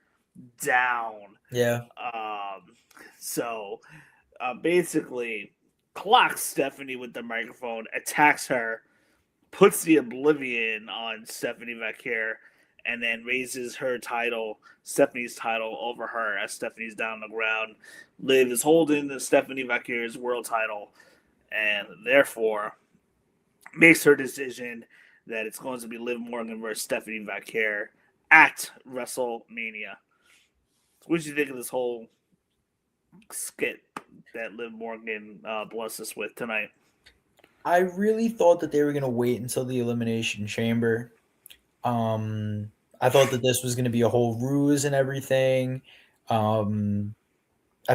down. Yeah. So basically clocks Stephanie with the microphone, attacks her, puts the oblivion on Stephanie Vacquier, and then raises her title, Stephanie's title, over her as Stephanie's down on the ground. Liv is holding the Stephanie Vacquier's world title, and therefore makes her decision that it's going to be Liv Morgan versus Stephanie Vacquier at WrestleMania. What did you think of this whole skit that Liv Morgan blessed us with tonight? I really thought that they were going to wait until the Elimination Chamber. I thought that this was going to be a whole ruse and everything. I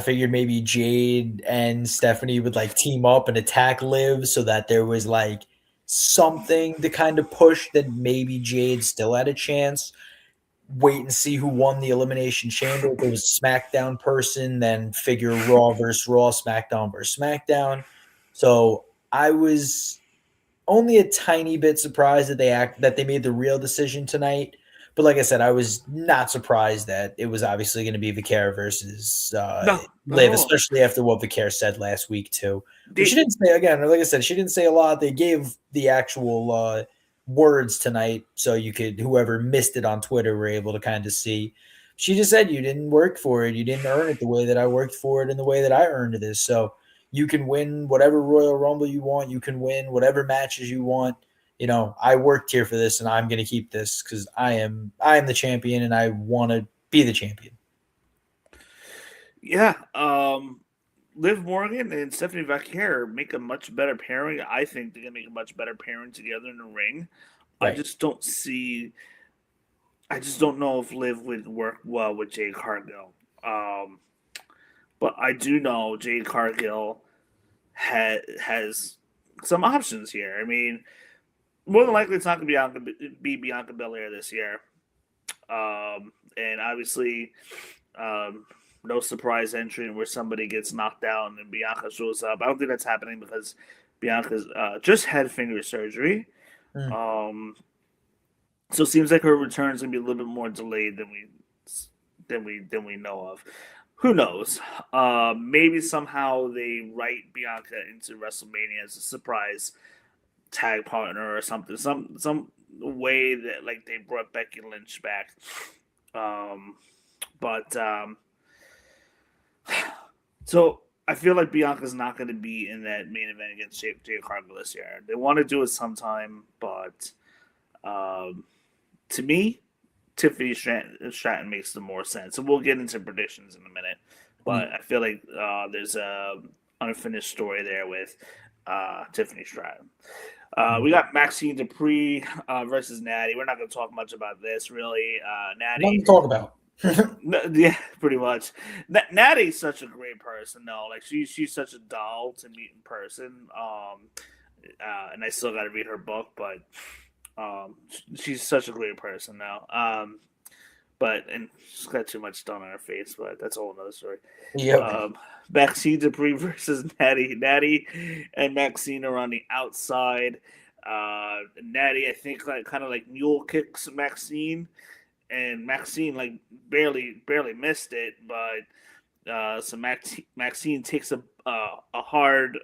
figured maybe Jade and Stephanie would like team up and attack Liv so that there was like something to kind of push that maybe Jade still had a chance. Wait and see who won the Elimination Chamber. If there was a SmackDown person, then figure Raw versus Raw, SmackDown versus SmackDown. So I was only a tiny bit surprised that they made the real decision tonight. But like I said, I was not surprised that it was obviously going to be Vacquier versus Liv, especially after what Vacquier said last week too. But she didn't say, again, like I said, she didn't say a lot. They gave the actual words tonight, so you could, whoever missed it on Twitter, were able to kind of see. She just said, you didn't work for it. You didn't earn it the way that I worked for it and the way that I earned it. So you can win whatever Royal Rumble you want. You can win whatever matches you want. I worked here for this, and I'm going to keep this because I am the champion, and I want to be the champion. Yeah, Liv Morgan and Stephanie Vacquier make a much better pairing. I think they're going to make a much better pairing together in the ring. Right. I just don't know if Liv would work well with Jade Cargill. But I do know Jade Cargill has some options here. I mean, more than likely, it's not going to be Bianca Belair this year. And obviously, no surprise entrant where somebody gets knocked out and then Bianca shows up. I don't think that's happening because Bianca's just had finger surgery. Mm. So it seems like her return's gonna be a little bit more delayed than we know of. Who knows? Maybe somehow they write Bianca into WrestleMania as a surprise tag partner or something. Some way that like they brought Becky Lynch back. But so I feel like Bianca's not going to be in that main event against Jade Cargill this year. They want to do it sometime, but to me, Tiffany Stratton makes the more sense. And we'll get into predictions in a minute. But I feel like there's a unfinished story there with Tiffany Stratton. We got Maxine Dupree versus Natty. We're not going to talk much about this, really. Natty. Nothing to talk about. Yeah, pretty much. Natty's such a great person, though. Like she's such a doll to meet in person. And I still got to read her book, but she's such a great person now. And she's got too much done on her face, but that's a whole another story. Yep. Maxine Dupree versus Natty. Natty and Maxine are on the outside. Natty, I think, kind of like mule kicks Maxine, and Maxine like barely missed it, but so Maxine takes a hard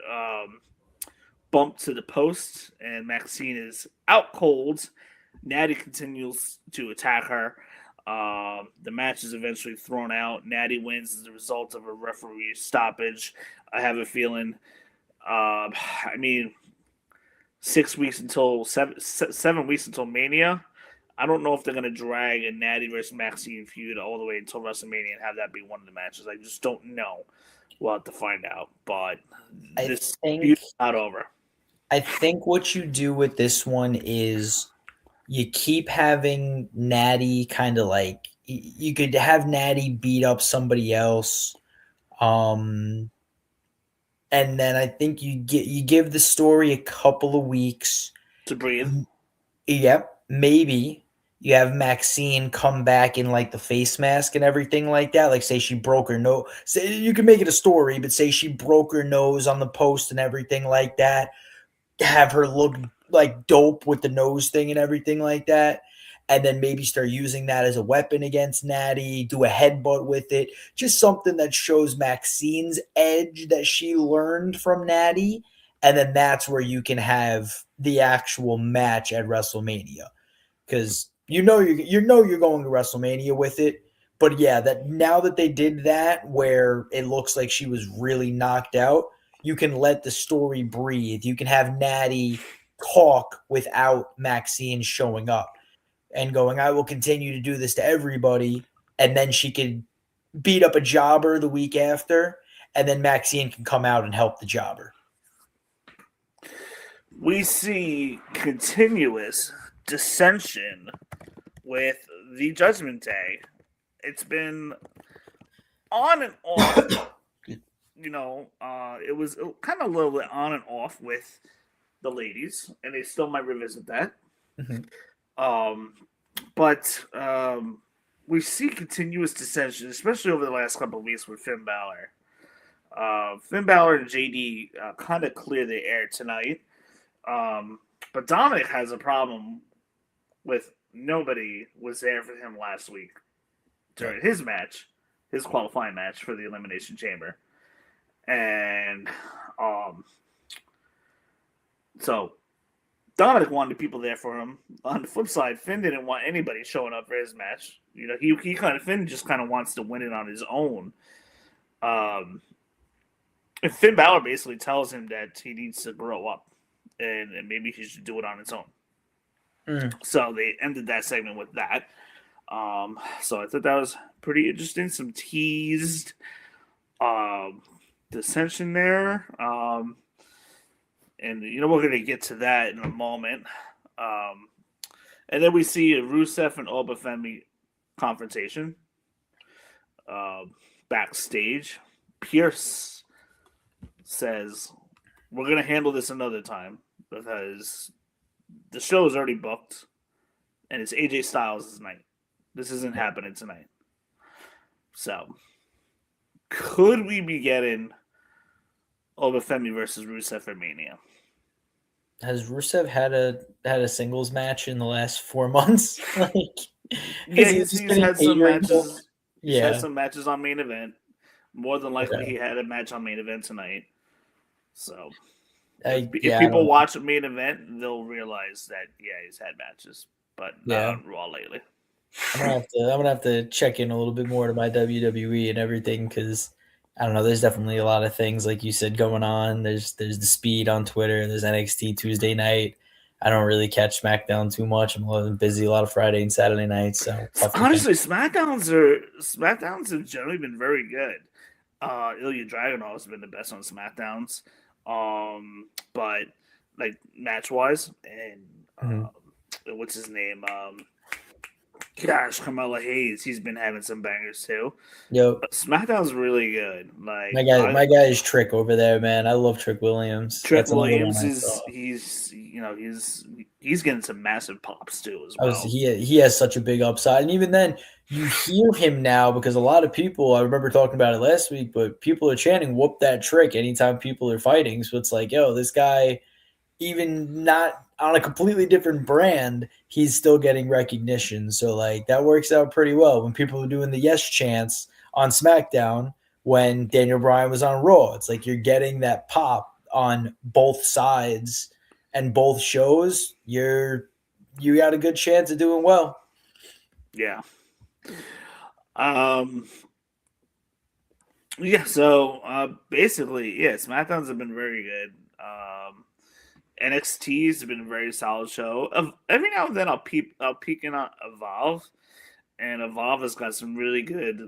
bump to the post, and Maxine is out cold. Natty continues to attack her. The match is eventually thrown out. Natty wins as a result of a referee stoppage. I have a feeling. 7 weeks until Mania. I don't know if they're going to drag a Natty versus Maxine feud all the way until WrestleMania and have that be one of the matches. I just don't know. We'll have to find out. But this feud's not over. I think what you do with this one is you keep having Natty kind of like you could have Natty beat up somebody else, and then I think you give the story a couple of weeks to breathe. Yep, maybe you have Maxine come back in like the face mask and everything like that. Like say she broke her nose. Say you can make it a story, but say she broke her nose on the post and everything like that. Have her look like dope with the nose thing and everything like that, and then maybe start using that as a weapon against Natty, do a headbutt with it, just something that shows Maxine's edge that she learned from Natty, and then that's where you can have the actual match at WrestleMania, because you know you're going to WrestleMania with it. But yeah, that now that they did that where it looks like she was really knocked out, you can let the story breathe. You can have Natty talk without Maxine showing up and going, I will continue to do this to everybody. And then she could beat up a jobber the week after, and then Maxine can come out and help the jobber. We see continuous dissension with the Judgment Day. It's been on and off. It was kind of a little bit on and off with the ladies, and they still might revisit that. Mm-hmm. But we see continuous dissension, especially over the last couple of weeks with Finn Balor. Finn Balor and JD kind of clear the air tonight. But Dominic has a problem with nobody was there for him last week during his match, his qualifying match for the Elimination Chamber. And so Dominic wanted people there for him. On the flip side, Finn didn't want anybody showing up for his match. Finn just kind of wants to win it on his own. And Finn Balor basically tells him that he needs to grow up and maybe he should do it on his own. So they ended that segment with that. So I thought that was pretty interesting. Some teased dissension there. And we're going to get to that in a moment. And then we see a Rusev and Oba Femi confrontation backstage. Pierce says, we're going to handle this another time because the show is already booked and it's AJ Styles' night. This isn't happening tonight. So, could we be getting Obafemi versus Rusev for Mania? Has Rusev had a singles match in the last 4 months? Like, Yeah, is he just he's getting had some catering for? matches. He's had Yeah. some matches on main event. More than likely, Okay. he had a match on main event tonight. So, if I people don't. watch main event, they'll realize that he's had matches, but not Yeah. on Raw lately. I'm gonna have to check in a little bit more to my WWE and everything because I don't know. There's definitely a lot of things like you said going on. There's the speed on Twitter. There's NXT Tuesday night. I don't really catch SmackDown too much. I'm a little busy a lot of Friday and Saturday nights, so tough to catch. Honestly, SmackDowns have generally been very good. Ilya Dragunov has been the best on SmackDowns, but like match wise, and Mhm. what's his name? Gosh, Carmelo Hayes, he's been having some bangers too. Yep. But SmackDown's really good. My guy is Trick over there, man. I love Trick Williams. Trent That's another one Williams I saw. he's getting some massive pops too as I was well. he has such a big upside, and even then, you hear him now because a lot of people. I remember talking about it last week, but people are chanting "whoop that trick" anytime people are fighting. So it's like, yo, this guy, even not on a completely different brand, he's still getting recognition. So like that works out pretty well when people are doing the yes chants on SmackDown when Daniel Bryan was on Raw. It's like you're getting that pop on both sides and both shows. You got a good chance of doing well. Yeah. Um. Yeah. So basically, yeah, SmackDowns have been very good. NXT's been a very solid show. Every now and then I'll peek in on Evolve, and Evolve has got some really good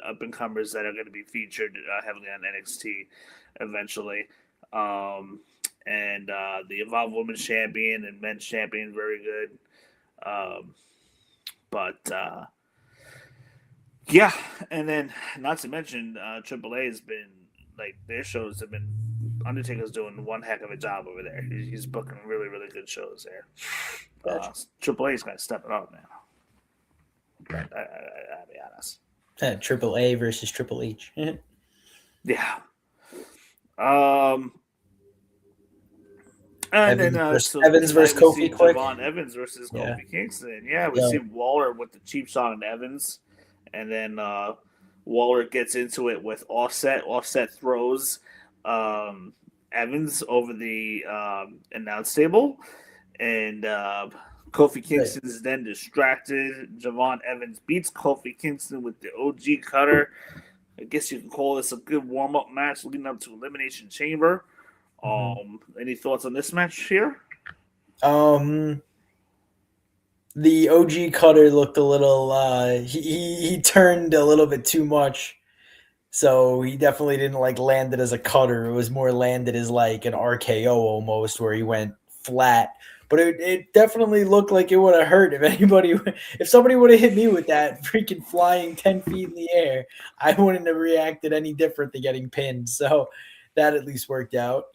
up and comers that are going to be featured heavily on NXT eventually. Um, and the Evolve Women's Champion and Men's Champion very good. Um, but yeah, and then not to mention AAA has been like their shows have been Undertaker's doing one heck of a job over there. He's booking really good shows there. Gotcha. AAA's got to step it up now. I'll be honest. Triple A versus Triple H. Yeah. And then so Evans tonight versus we see Kofi quick. Javon Evans versus Yeah. Kofi Kingston. Yeah, we Yeah. see Waller with the cheap shot on Evans, and then Waller gets into it with Offset. Offset throws Evans over the announce table, and Kofi Kingston is then distracted. Javon Evans beats Kofi Kingston with the OG cutter. I guess you can call this a good warm up match leading up to Elimination Chamber. Any thoughts on this match here? The OG cutter looked a little. He turned a little bit too much, so he definitely didn't like land it as a cutter. It was more landed as like an RKO almost, where he went flat. But it definitely looked like it would have hurt if somebody would have hit me with that freaking flying 10 feet in the air. I wouldn't have reacted any different than getting pinned. So that at least worked out.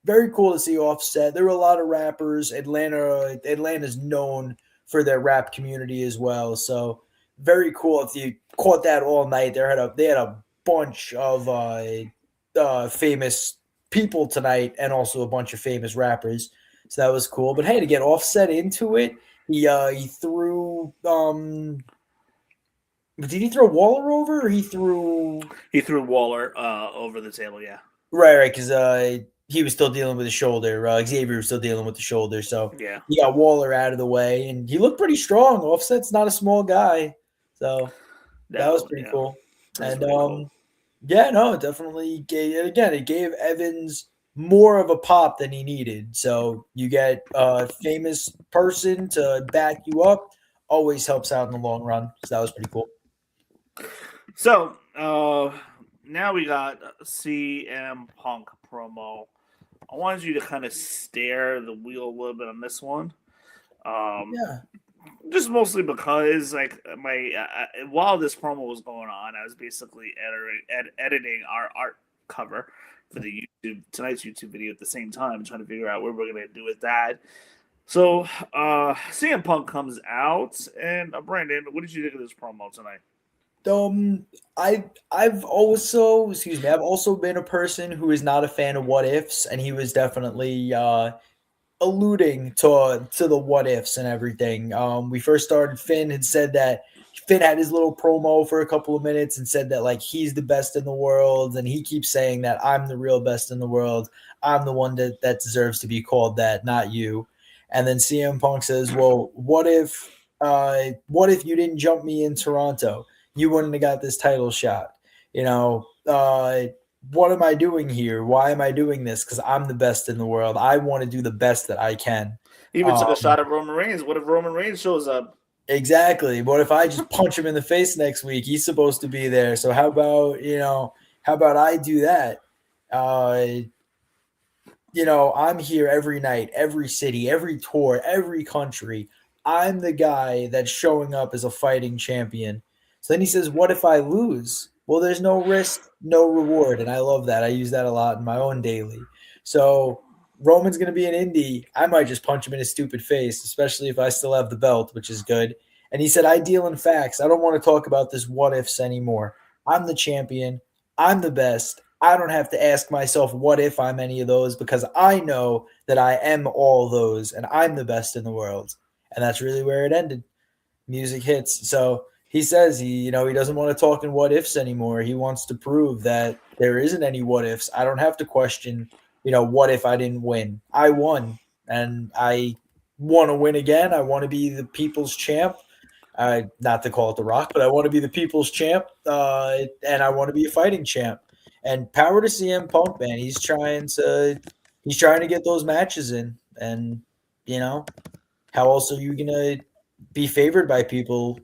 Very cool to see Offset. There were a lot of rappers. Atlanta's known for their rap community as well. So very cool. If you caught that all night, they had a bunch of famous people tonight, and also a bunch of famous rappers. So that was cool. But hey, to get Offset into it, he threw. Did he throw Waller over, or he threw? He threw Waller over the table. Yeah. Right, because he was still dealing with the shoulder. Xavier was still dealing with the shoulder, so Yeah. he got Waller out of the way, and he looked pretty strong. Offset's not a small guy, so that was No. pretty Yeah. cool. That's And pretty cool. yeah, no, it definitely it gave Evans more of a pop than he needed. So you get a famous person to back you up, always helps out in the long run. So that was pretty cool. So now we got CM Punk promo. I wanted you to kind of stare the wheel a little bit on this one. Yeah. Just mostly because, like, while this promo was going on, I was basically editing our art cover for tonight's YouTube video at the same time, trying to figure out what we're going to do with that. So, CM Punk comes out, and Brandon, what did you think of this promo tonight? Um, I've also, excuse me, I've also been a person who is not a fan of what ifs, and he was definitely alluding to the what ifs and everything. We first started. Finn had said that Finn had his little promo for a couple of minutes and said that like he's the best in the world, and he keeps saying that I'm the real best in the world. I'm the one that deserves to be called that, not you. And then CM Punk says, "Well, what if you didn't jump me in Toronto? You wouldn't have got this title shot. You know, what am I doing here? Why am I doing this? Because I'm the best in the world. I want to do the best that I can." He even took a Um, shot at Roman Reigns. What if Roman Reigns shows up? exactly. What if I just punch him in the face next week? He's supposed to be there. So how about I do that? Uh, I'm here every night, every city, every tour, every country. I'm the guy that's showing up as a fighting champion. So then he says, what if I lose? Well, there's no risk, no reward. And I love that. I use that a lot in my own daily. So Roman's going to be an indie. I might just punch him in his stupid face, especially if I still have the belt, which is good. And he said, I deal in facts. I don't want to talk about this what ifs anymore. I'm the champion. I'm the best. I don't have to ask myself what if I'm any of those because I know that I am all those and I'm the best in the world. And that's really where it ended. Music hits. So he says he doesn't want to talk in what ifs anymore. He wants to prove that there isn't any what ifs. I don't have to question, what if I didn't win? I won and I want to win again. I want to be the people's champ. Not to call it The Rock, but I want to be the people's champ, and I want to be a fighting champ. And power to CM Punk, man. He's trying to get those matches in, and you know how else are you gonna be favored by people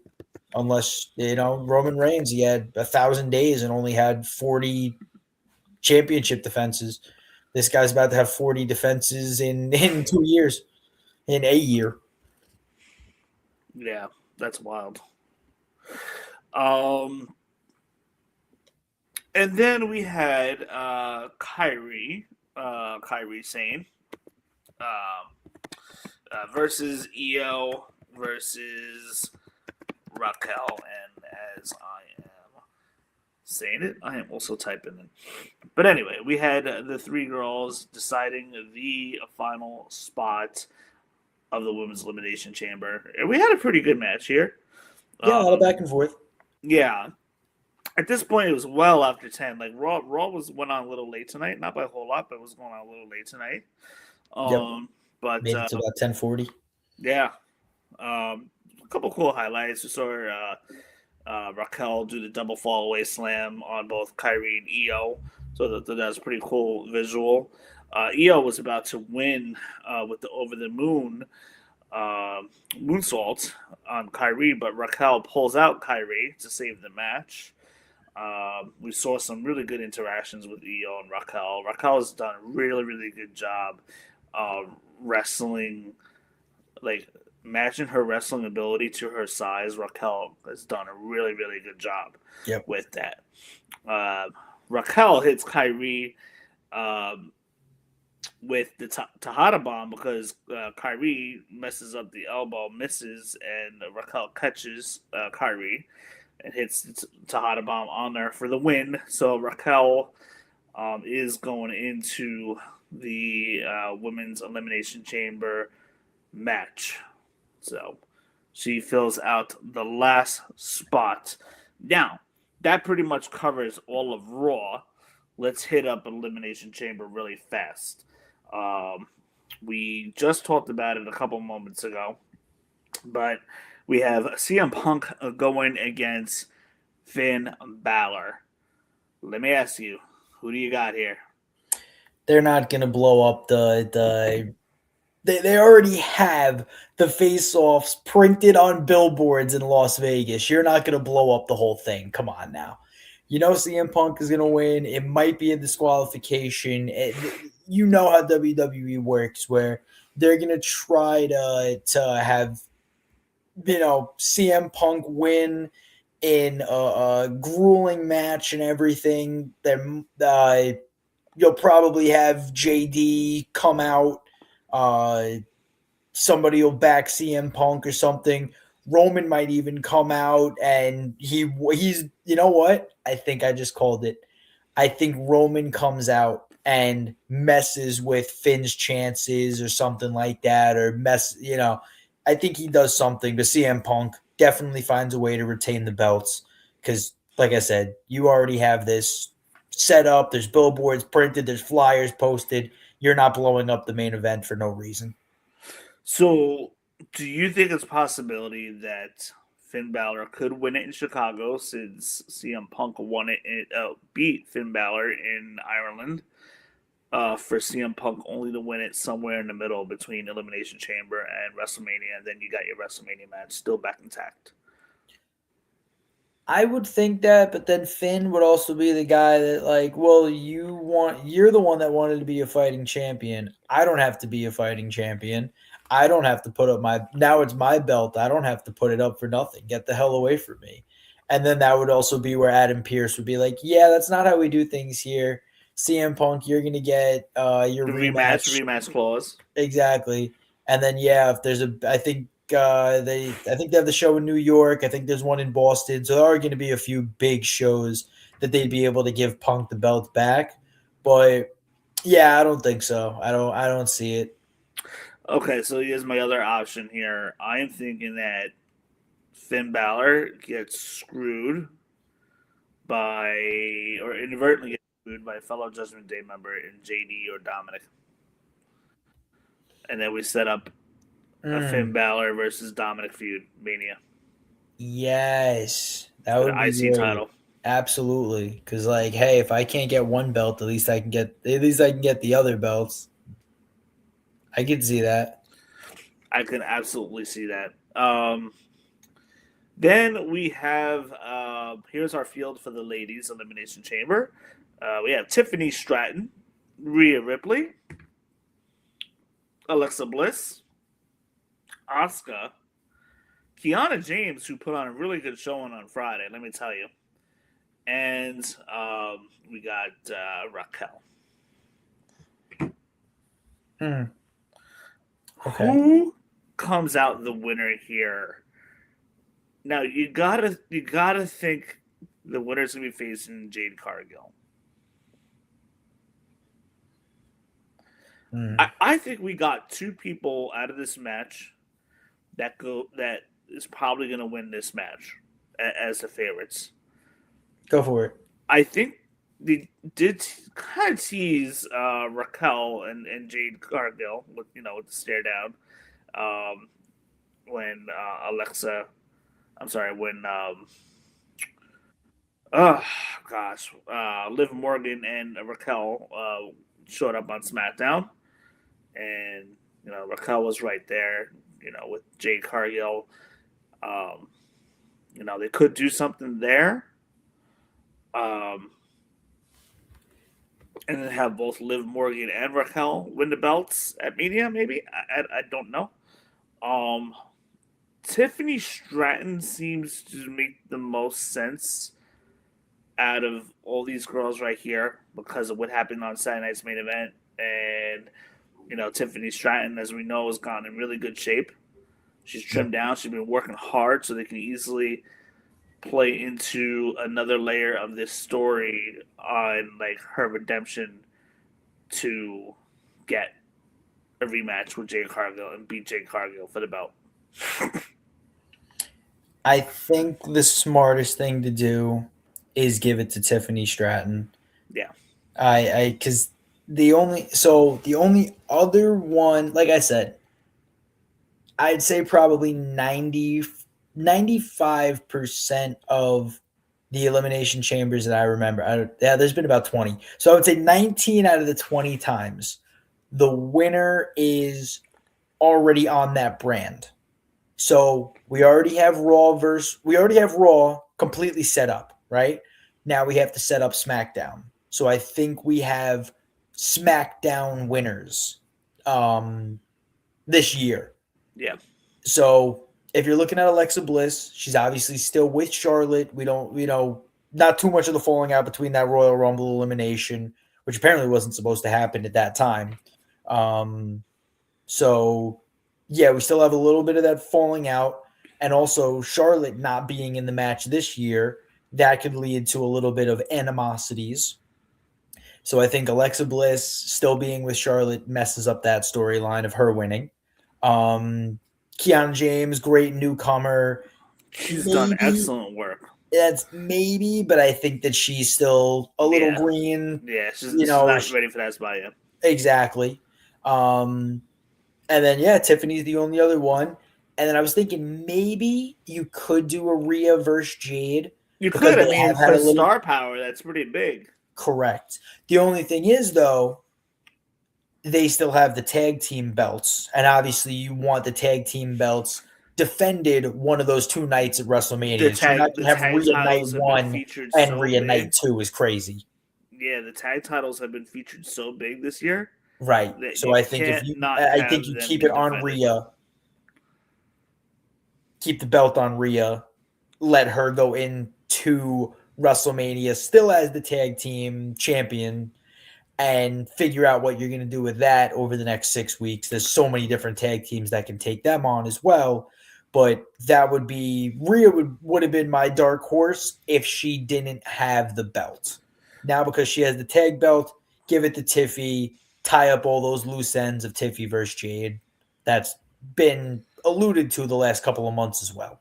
unless Roman Reigns? He had 1,000 days and only had 40 championship defenses. This guy's about to have 40 defenses in 2 years, in a year. Yeah, that's wild. Um, and then we had Kyrie Sane, versus EO versus Raquel, and as I am saying it, I am also typing it. But anyway, we had the three girls deciding the final spot of the women's elimination chamber. And we had a pretty good match here. Yeah, a lot of Um, back and forth. yeah, at this point, it was well after 10. Like Raw went on a little late tonight, not by a whole lot, but it was going on a little late tonight. Yep, But made it to about 10:40. yeah, a couple cool highlights. We saw Raquel do the double fall away slam on both Kyrie and Io, so that was a pretty cool visual. Io was about to win with the over the moon moonsault on Kyrie, but Raquel pulls out Kyrie to save the match. We saw some really good interactions with Io and Raquel. Raquel has done a really, really good job wrestling, like matching her wrestling ability to her size. Raquel has done a really, really good job Yep. with that. Uh, Raquel hits Kyrie um, with the Tejada bomb because Kyrie messes up the elbow, misses, and Raquel catches Kyrie and hits the Tejada bomb on there for the win. So Raquel is going into the women's elimination chamber match. So she fills out the last spot. Now, that pretty much covers all of Raw. Let's hit up Elimination Chamber really fast. Um, we just talked about it a couple moments ago, but we have CM Punk going against Finn Balor. Let me ask you, who do you got here? They're not going to blow up they already have the face-offs printed on billboards in Las Vegas. You're not going to blow up the whole thing. Come on now. CM Punk is going to win. It might be a disqualification. You know how WWE works, where they're going to try to have CM Punk win in a grueling match and everything. Then you'll probably have JD come out, somebody will back CM Punk or something. Roman might even come out and he's you know what? I think I just called it. I think Roman comes out and messes with Finn's chances or something like that, or I think he does something. But CM Punk definitely finds a way to retain the belts because, like I said, you already have this set up. There's billboards printed. There's flyers posted. You're not blowing up the main event for no reason. So, do you think it's a possibility that Finn Balor could win it in Chicago since CM Punk beat Finn Balor in Ireland? For CM Punk only to win it somewhere in the middle between Elimination Chamber and WrestleMania, and then you got your WrestleMania match still back intact. I would think that, but then Finn would also be the guy that like, well, you're the one that wanted to be a fighting champion. I don't have to be a fighting champion. I don't have to put up now it's my belt. I don't have to put it up for nothing. Get the hell away from me. And then that would also be where Adam Pearce would be like, yeah, that's not how we do things here. CM Punk, you're gonna get your The rematch. rematch clause. Exactly. And then if there's I think they have the show in New York. I think there's one in Boston. So there are going to be a few big shows that they'd be able to give Punk the belt back. But yeah, I don't think so. I don't see it. Okay, so here's my other option here. I'm thinking that Finn Balor gets screwed or inadvertently gets screwed by a fellow Judgment Day member in JD or Dominic. And then we set up a Finn Balor versus Dominic feud, Mania. Yes, that would be IC great. title. Absolutely, because like, hey, if I can't get one belt, at least I can get the other belts. I could see that. I can absolutely see that. Then we have here's our field for the ladies Elimination Chamber. We have Tiffany Stratton, Rhea Ripley, Alexa Bliss, Asuka, Kiana James, who put on a really good showing on Friday, let me tell you. And we got Raquel. Okay. Who comes out the winner here? Now you gotta think the winner's gonna be facing Jade Cargill. I think we got two people out of this match that is probably going to win this match as the favorites. Go for it. I think they did kind of tease Raquel and Jade Cargill with the stare down when Liv Morgan and Raquel showed up on SmackDown. And Raquel was right there, with Jade Cargill. They could do something there, and then have both Liv Morgan and Raquel win the belts at Mania. Maybe I don't know. Tiffany Stratton seems to make the most sense out of all these girls right here because of what happened on Saturday night's main event. And Tiffany Stratton, as we know, has gotten in really good shape. She's trimmed down. She's been working hard, so they can easily play into another layer of this story on like her redemption to get a rematch with Jade Cargill and beat Jade Cargill for the belt. I think the smartest thing to do is give it to Tiffany Stratton. Yeah. Because the only other one, like I said, I'd say probably 95% of the Elimination Chambers that I remember. There's been about 20. So I would say 19 out of the 20 times, the winner is already on that brand. So we already have Raw completely set up, right? Now we have to set up SmackDown. So I think we have SmackDown winners this year. Yeah. So if you're looking at Alexa Bliss, she's obviously still with Charlotte. We don't, not too much of the falling out between that Royal Rumble elimination, which apparently wasn't supposed to happen at that time. So yeah, we still have a little bit of that falling out, and also Charlotte not being in the match this year, that could lead to a little bit of animosities. So I think Alexa Bliss still being with Charlotte messes up that storyline of her winning. Kiana James, great newcomer. She's done Maybe excellent work. that's maybe, but I think that she's still a little Yeah, green. yeah. You She's know, not ready for that spot yet. exactly. Um, and then yeah, Tiffany's the only other one. And then I was thinking maybe you could do a Rhea versus Jade You because could. I they mean, have had for a little star power, that's pretty big. correct. The only thing is though, they still have the tag team belts, and obviously you want the tag team belts defended one of those 2 nights at WrestleMania. So you're not The gonna have tag Rhea Night titles have been 1 featured and so Rhea Night big. 2 is crazy. Yeah, the tag titles have been featured so big this year Right. that So you I think if can't you not I think have you them keep be it on defended. Rhea, keep the belt on Rhea, let her go into WrestleMania still as the tag team champion and figure out what you're going to do with that over the next 6 weeks. There's so many different tag teams that can take them on as well. But that would be Rhea would have been my dark horse if she didn't have the belt. Now because she has the tag belt, give it to Tiffy, tie up all those loose ends of Tiffy versus Jade. That's been alluded to the last couple of months as well.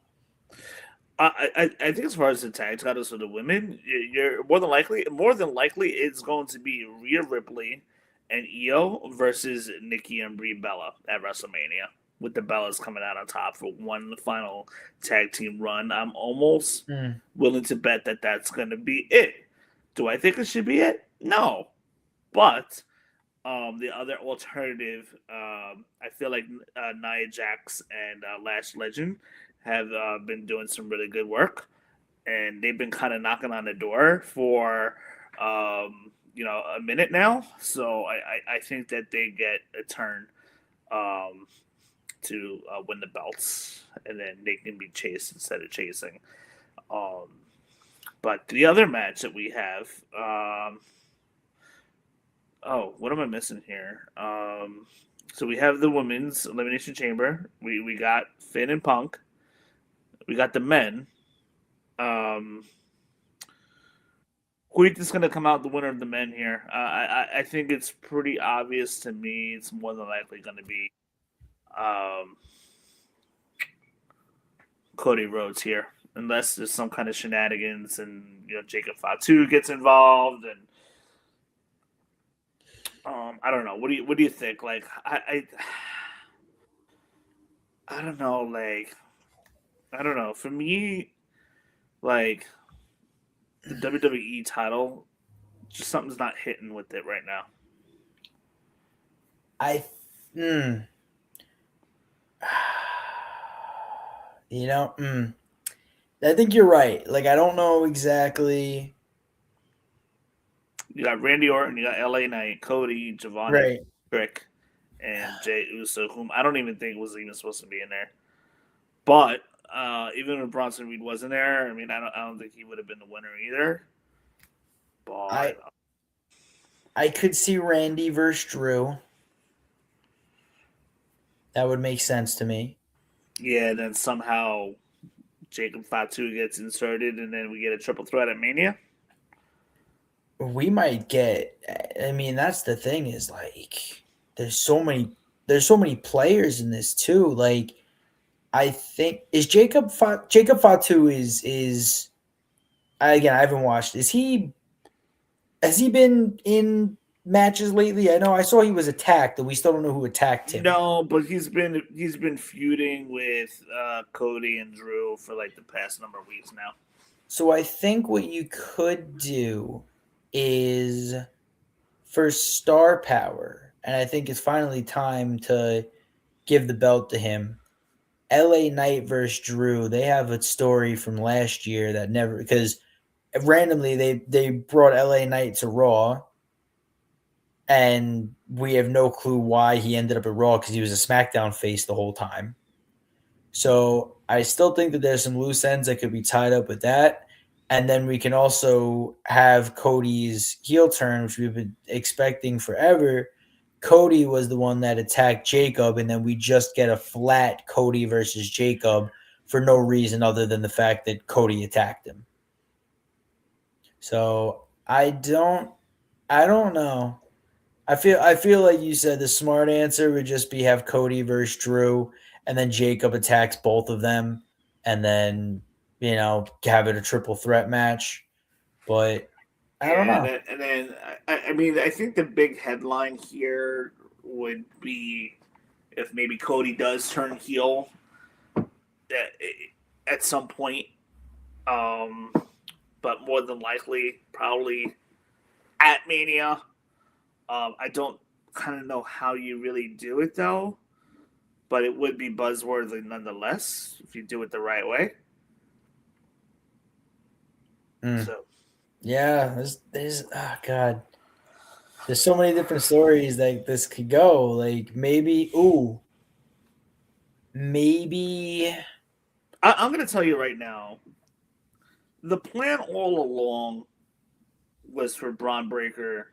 I think as far as the tag titles for the women, you're more than likely it's going to be Rhea Ripley and Io versus Nikki and Brie Bella at WrestleMania, with the Bellas coming out on top for one final tag team run. I'm almost willing to bet that that's going to be it. Do I think it should be it? No, but the other alternative, I feel like Nia Jax and Lash Legend have been doing some really good work, and they've been kind of knocking on the door for a minute now. So I think that they get a turn um, to win the belts, and then they can be chased instead of chasing. Um, but the other match that we have. Oh, what am I missing here? So we have the women's elimination chamber. We got Finn and Punk. We got the men. Um, who do you think is going to come out the winner of the men here? I think it's pretty obvious to me. It's more than likely going to be um, Cody Rhodes here, unless there's some kind of shenanigans and Jacob Fatu gets involved and I don't know. What do you think? Like I don't know. Like I don't know. For me, like the WWE title, just something's not hitting with it right now. I you know, I think you're right. Like I don't know exactly. You got Randy Orton, you got LA Knight, Cody, Giovanni, Right. Trick, and Jay Uso, whom I don't even think was even supposed to be in there. But even if Bronson Reed wasn't there, I mean, I don't think he would have been the winner either. But I could see Randy versus Drew. That would make sense to me. yeah, then somehow Jacob Fatu gets inserted, and then we get a triple threat at Mania. We might get. I mean, that's the thing is like there's so many players in this too. Like I think is Jacob Fatu is again I haven't watched. Has he been in matches lately? I know I saw he was attacked, and we still don't know who attacked him. No, but he's been feuding with Cody and Drew for like the past number of weeks now. So I think what you could do is for star power, and I think it's finally time to give the belt to him. LA Knight versus Drew, they have a story from last year that never because randomly they brought LA Knight to Raw, and we have no clue why he ended up at Raw because he was a SmackDown face the whole time. So I still think that there's some loose ends that could be tied up with that. And then we can also have Cody's heel turn, which we've been expecting forever, Cody was the one that attacked Jacob, and then we just get a flat Cody versus Jacob for no reason other than the fact that Cody attacked him. So I don't know. I feel like you said the smart answer would just be have Cody versus Drew, and then Jacob attacks both of them, and then have it a triple threat match. But I don't know. And then I mean, I think the big headline here would be if maybe Cody does turn heel at some point, but more than likely, probably at Mania. I don't kind of know how you really do it though, but it would be buzzworthy nonetheless if you do it the right way. So. Yeah, there's oh god, there's so many different stories that this could go. Like maybe I'm going to tell you right now, the plan all along was for Braun Breaker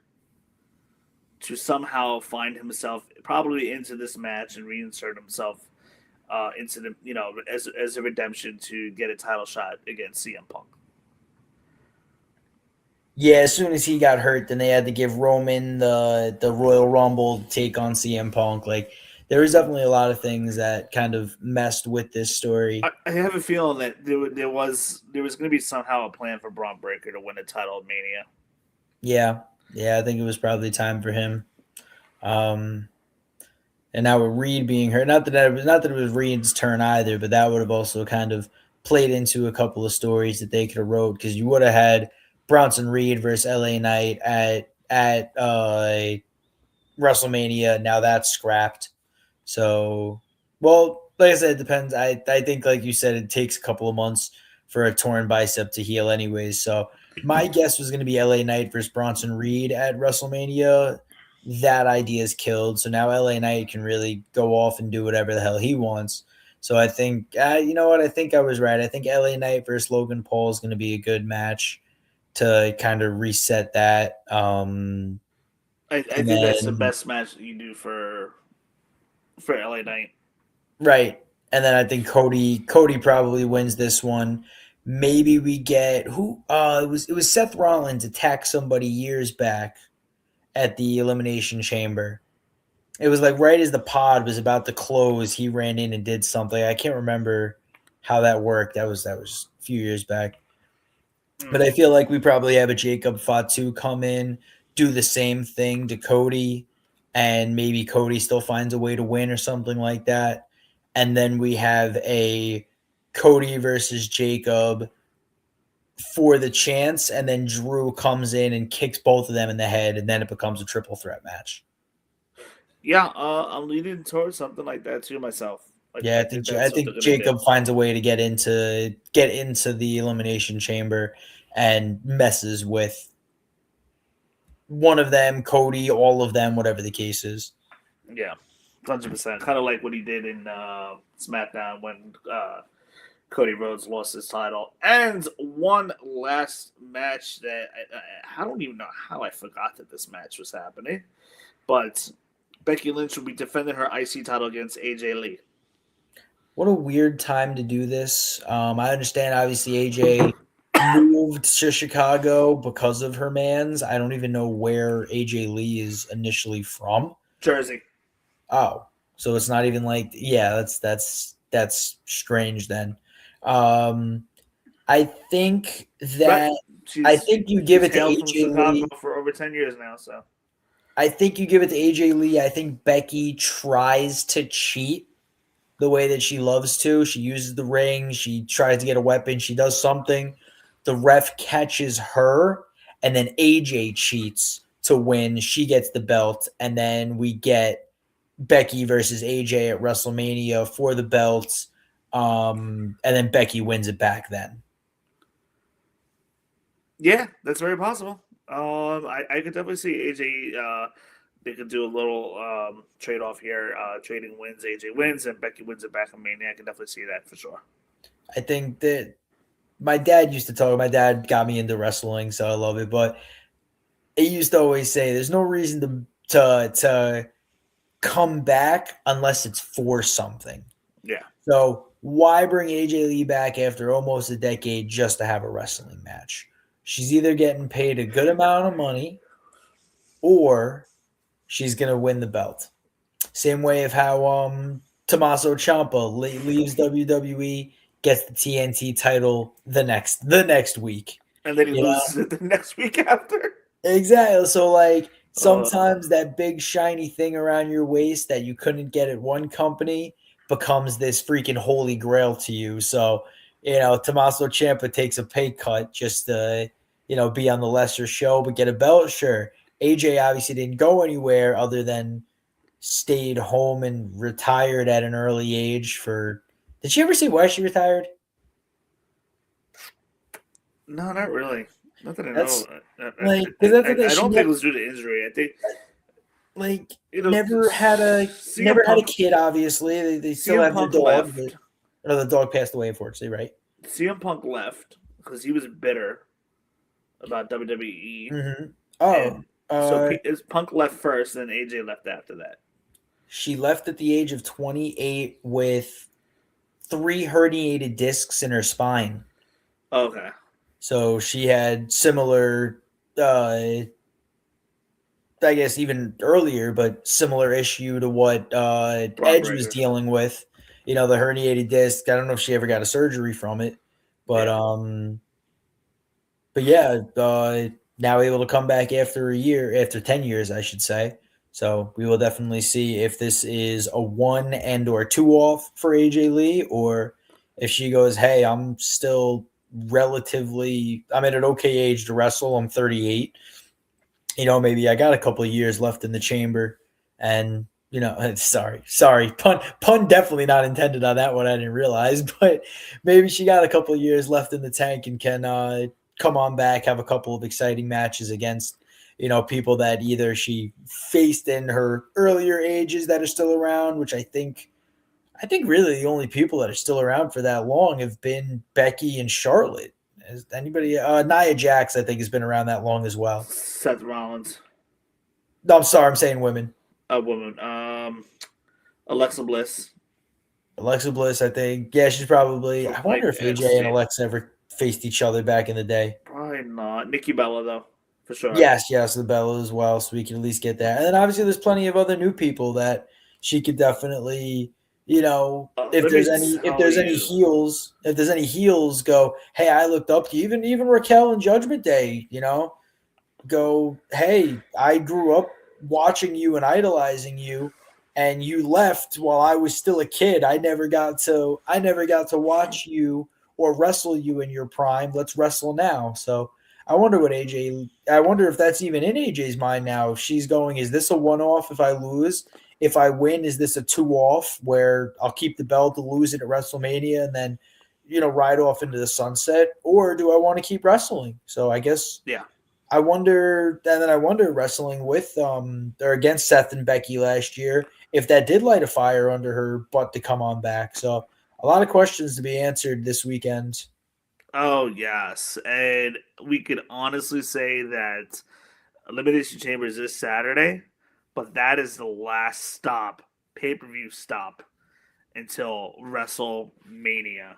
to somehow find himself probably into this match and reinsert himself into the as a redemption to get a title shot against CM Punk. Yeah, as soon as he got hurt, then they had to give Roman the Royal Rumble to take on CM Punk. Like there was definitely a lot of things that kind of messed with this story. I have a feeling that there was going to be somehow a plan for Braun Breaker to win a title at Mania. Yeah, I think it was probably time for him. And now with Reed being hurt, not that it was Reed's turn either, but that would have also kind of played into a couple of stories that they could have wrote because you would have had Bronson Reed versus LA Knight at WrestleMania. Now that's scrapped. So, well, like I said, it depends. I think, like you said, it takes a couple of months for a torn bicep to heal anyways. So my guess was going to be LA Knight versus Bronson Reed at WrestleMania. That idea is killed. So now LA Knight can really go off and do whatever the hell he wants. So I think, you know what? I think I was right. I think LA Knight versus Logan Paul is going to be a good match to kind of reset that. I think that's the best match that you do for LA Knight. Right. And then I think Cody probably wins this one. Maybe we get who it was Seth Rollins attacked somebody years back at the Elimination Chamber. It was like right as the pod was about to close, he ran in and did something. I can't remember how that worked. That was a few years back. But I feel like we probably have a Jacob Fatu come in, do the same thing to Cody, and maybe Cody still finds a way to win or something like that. And then we have a Cody versus Jacob for the chance, and then Drew comes in and kicks both of them in the head, and then it becomes a triple threat match. Yeah, I'm leaning towards something like that too myself. I think Jacob finds a way to get into the Elimination Chamber and messes with one of them, Cody, all of them, whatever the case is. Yeah, 100%. Kind of like what he did in SmackDown when Cody Rhodes lost his title. And one last match that I don't even know how I forgot that this match was happening, but Becky Lynch will be defending her IC title against AJ Lee. What a weird time to do this. I understand, obviously, AJ moved to Chicago because of her mans. I don't even know where AJ Lee is initially from. Jersey. Oh, so it's not even like, yeah, that's strange then. I think you give it to AJ Lee for over 10 years now, so. I think you give it to AJ Lee. I think Becky tries to cheat the way that she loves to. She uses the ring. She tries to get a weapon. She does something. The ref catches her, and then AJ cheats to win. She gets the belt, and then we get Becky versus AJ at WrestleMania for the belts, and then Becky wins it back then. Yeah, that's very possible. I could definitely see AJ. They could do a little trade off here. Trading wins, AJ wins, and Becky wins it back in Mania. I can definitely see that for sure. I think that my dad used to talk. My dad got me into wrestling, so I love it. But he used to always say, "There's no reason to come back unless it's for something. Yeah. So why bring AJ Lee back after almost a decade just to have a wrestling match? She's either getting paid a good amount of money or she's going to win the belt. Same way of how Tommaso Ciampa leaves WWE, gets the TNT title the next week. And then he You know? loses it the next week after. Exactly. So like Uh, sometimes that big shiny thing around your waist that you couldn't get at one company becomes this freaking holy grail to you. So, Tommaso Ciampa takes a pay cut just to, be on the lesser show but get a belt, sure. AJ obviously didn't go anywhere other than stayed home and retired at an early age for Did she ever see why she retired? no, not really. Not that I know. That's because that's the thing. I She don't think never it was due to injury. I think like you know never had a CM Punk. kid. Obviously, they still CM have their Punk dog. left. Or the dog passed away, unfortunately, right? CM Punk left because he was bitter about WWE, Mm-hmm. Oh, and so Punk left first, and AJ left after that. she left at the age of 28 with 3 herniated discs in her spine. Okay. So she had similar, I guess even earlier, but similar issue to what Braun Edge was Breaker. dealing with. The herniated disc. I don't know if she ever got a surgery from it, but Yeah. but yeah, now able to come back after 10 years, I should say. So we will definitely see if this is a 1 and or 2 off for AJ Lee, or if she goes, hey, I'm at an okay age to wrestle. I'm 38. Maybe I got a couple of years left in the chamber, and sorry, pun definitely not intended on that one. I didn't realize, but maybe she got a couple of years left in the tank and can come on back, have a couple of exciting matches against people that either she faced in her earlier ages that are still around, which I think really the only people that are still around for that long have been Becky and Charlotte. Is anybody Nia Jax, I think, has been around that long as well. Seth Rollins, No, I'm sorry, I'm saying women. a woman. Alexa Bliss, Alexa Bliss, I think. Yeah, she's probably. from I like wonder if AJ and NXT. Alexa ever faced each other back in the day. Probably not. Nikki Bella though, for sure. Yes, the Bella as well, so we can at least get that. And then obviously there's plenty of other new people that she could definitely, if Let me there's any tell you. heels go, hey, I looked up to you. Even Raquel in Judgment Day, go, hey, I grew up watching you and idolizing you, and you left while I was still a kid. I never got to watch you or wrestle you in your prime. Let's wrestle now. So I wonder if that's even in AJ's mind now. If she's going, is this a one-off if I lose? If I win, is this a two-off where I'll keep the belt to lose it at WrestleMania and then, ride off into the sunset? Or do I want to keep wrestling? So I guess Yeah. I wonder wrestling with or against Seth and Becky last year, if that did light a fire under her butt to come on back. So a lot of questions to be answered this weekend. Oh yes, and we could honestly say that Elimination Chamber is this Saturday, but that is the last stop, pay-per-view stop until WrestleMania.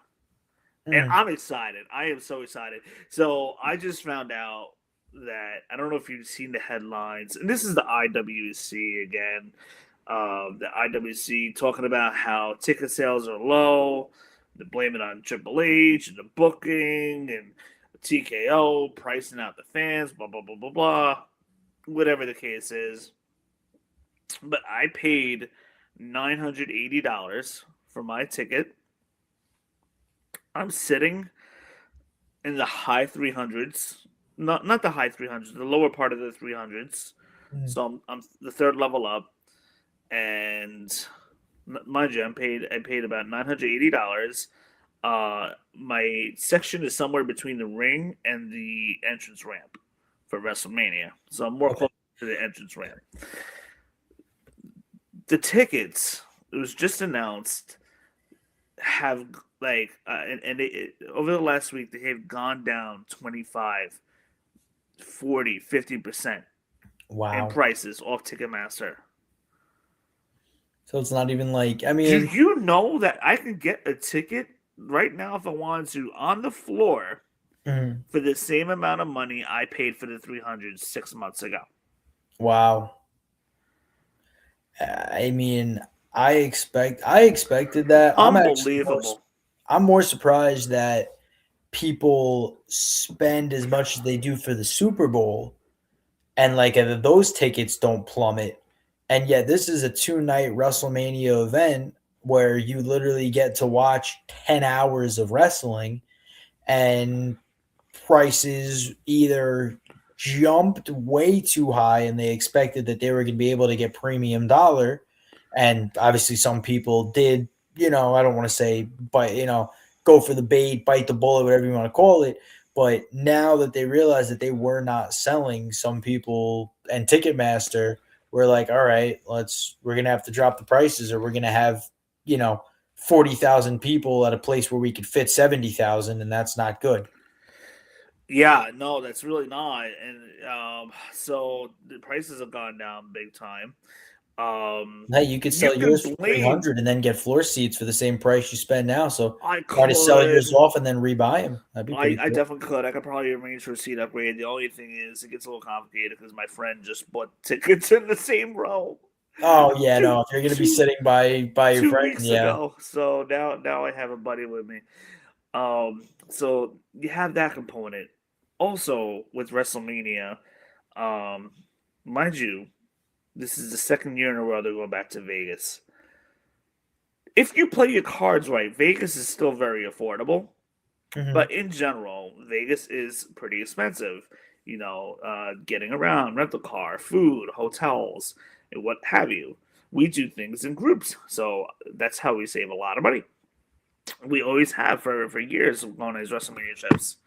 And Mm. I'm excited. I am so excited. So I just found out that I don't know if you've seen the headlines, and this is the IWC again. The IWC talking about how ticket sales are low. They blame it on Triple H and the booking and TKO pricing out the fans. Blah blah blah blah blah. Whatever the case is, but I paid $980 for my ticket. I'm sitting in the high 300s, not the high 300s, the lower part of the 300s. Mm. So I'm the third level up, and mind you, I paid about $980. My section is somewhere between the ring and the entrance ramp for WrestleMania, so I'm more Okay. close to the entrance ramp. The tickets, it was just announced, have over the last week they have gone down 25, 40, 50% in Wow. prices off Ticketmaster. So it's not even like, I Do mean, you know that I can get a ticket right now if I wanted to on the floor mm, for the same amount of money I paid for the 300 6 months ago? wow. I mean, I expected that. Unbelievable. I'm more surprised that people spend as much as they do for the Super Bowl, and like those tickets don't plummet. And yet this is a 2 night WrestleMania event where you literally get to watch 10 hours of wrestling, and prices either jumped way too high and they expected that they were going to be able to get premium dollar, and obviously some people did, I don't want to say but go for the bait, bite the bullet, whatever you want to call it. But now that they realized that they were not selling, some people and Ticketmaster were like, all right, we're going to have to drop the prices, or we're going to have, you know 40,000 people at a place where we could fit 70,000, and that's not good. Yeah, no, that's really not. And so the prices have gone down big time. Hey, you could You sell can yours for blame 300 and then get floor seats for the same price you spend now. So I try to sell yours could off and then rebuy them. That'd be pretty I cool. definitely could. I could probably arrange for a seat upgrade. The only thing is, it gets a little complicated because my friend just bought tickets in the same row Oh yeah, two no. If you're gonna be two sitting by your two friend, weeks yeah. ago. So now I have a buddy with me. So you have that component. Also with WrestleMania, um, mind you, this is the second year in a row they're going back to Vegas. If you play your cards right, Vegas is still very affordable. Hmm. But in general, Vegas is pretty expensive. Getting around, rental car, food, hotels, and what have you. We do things in groups, so that's how we save a lot of money. We always have for years on these WrestleMania trips.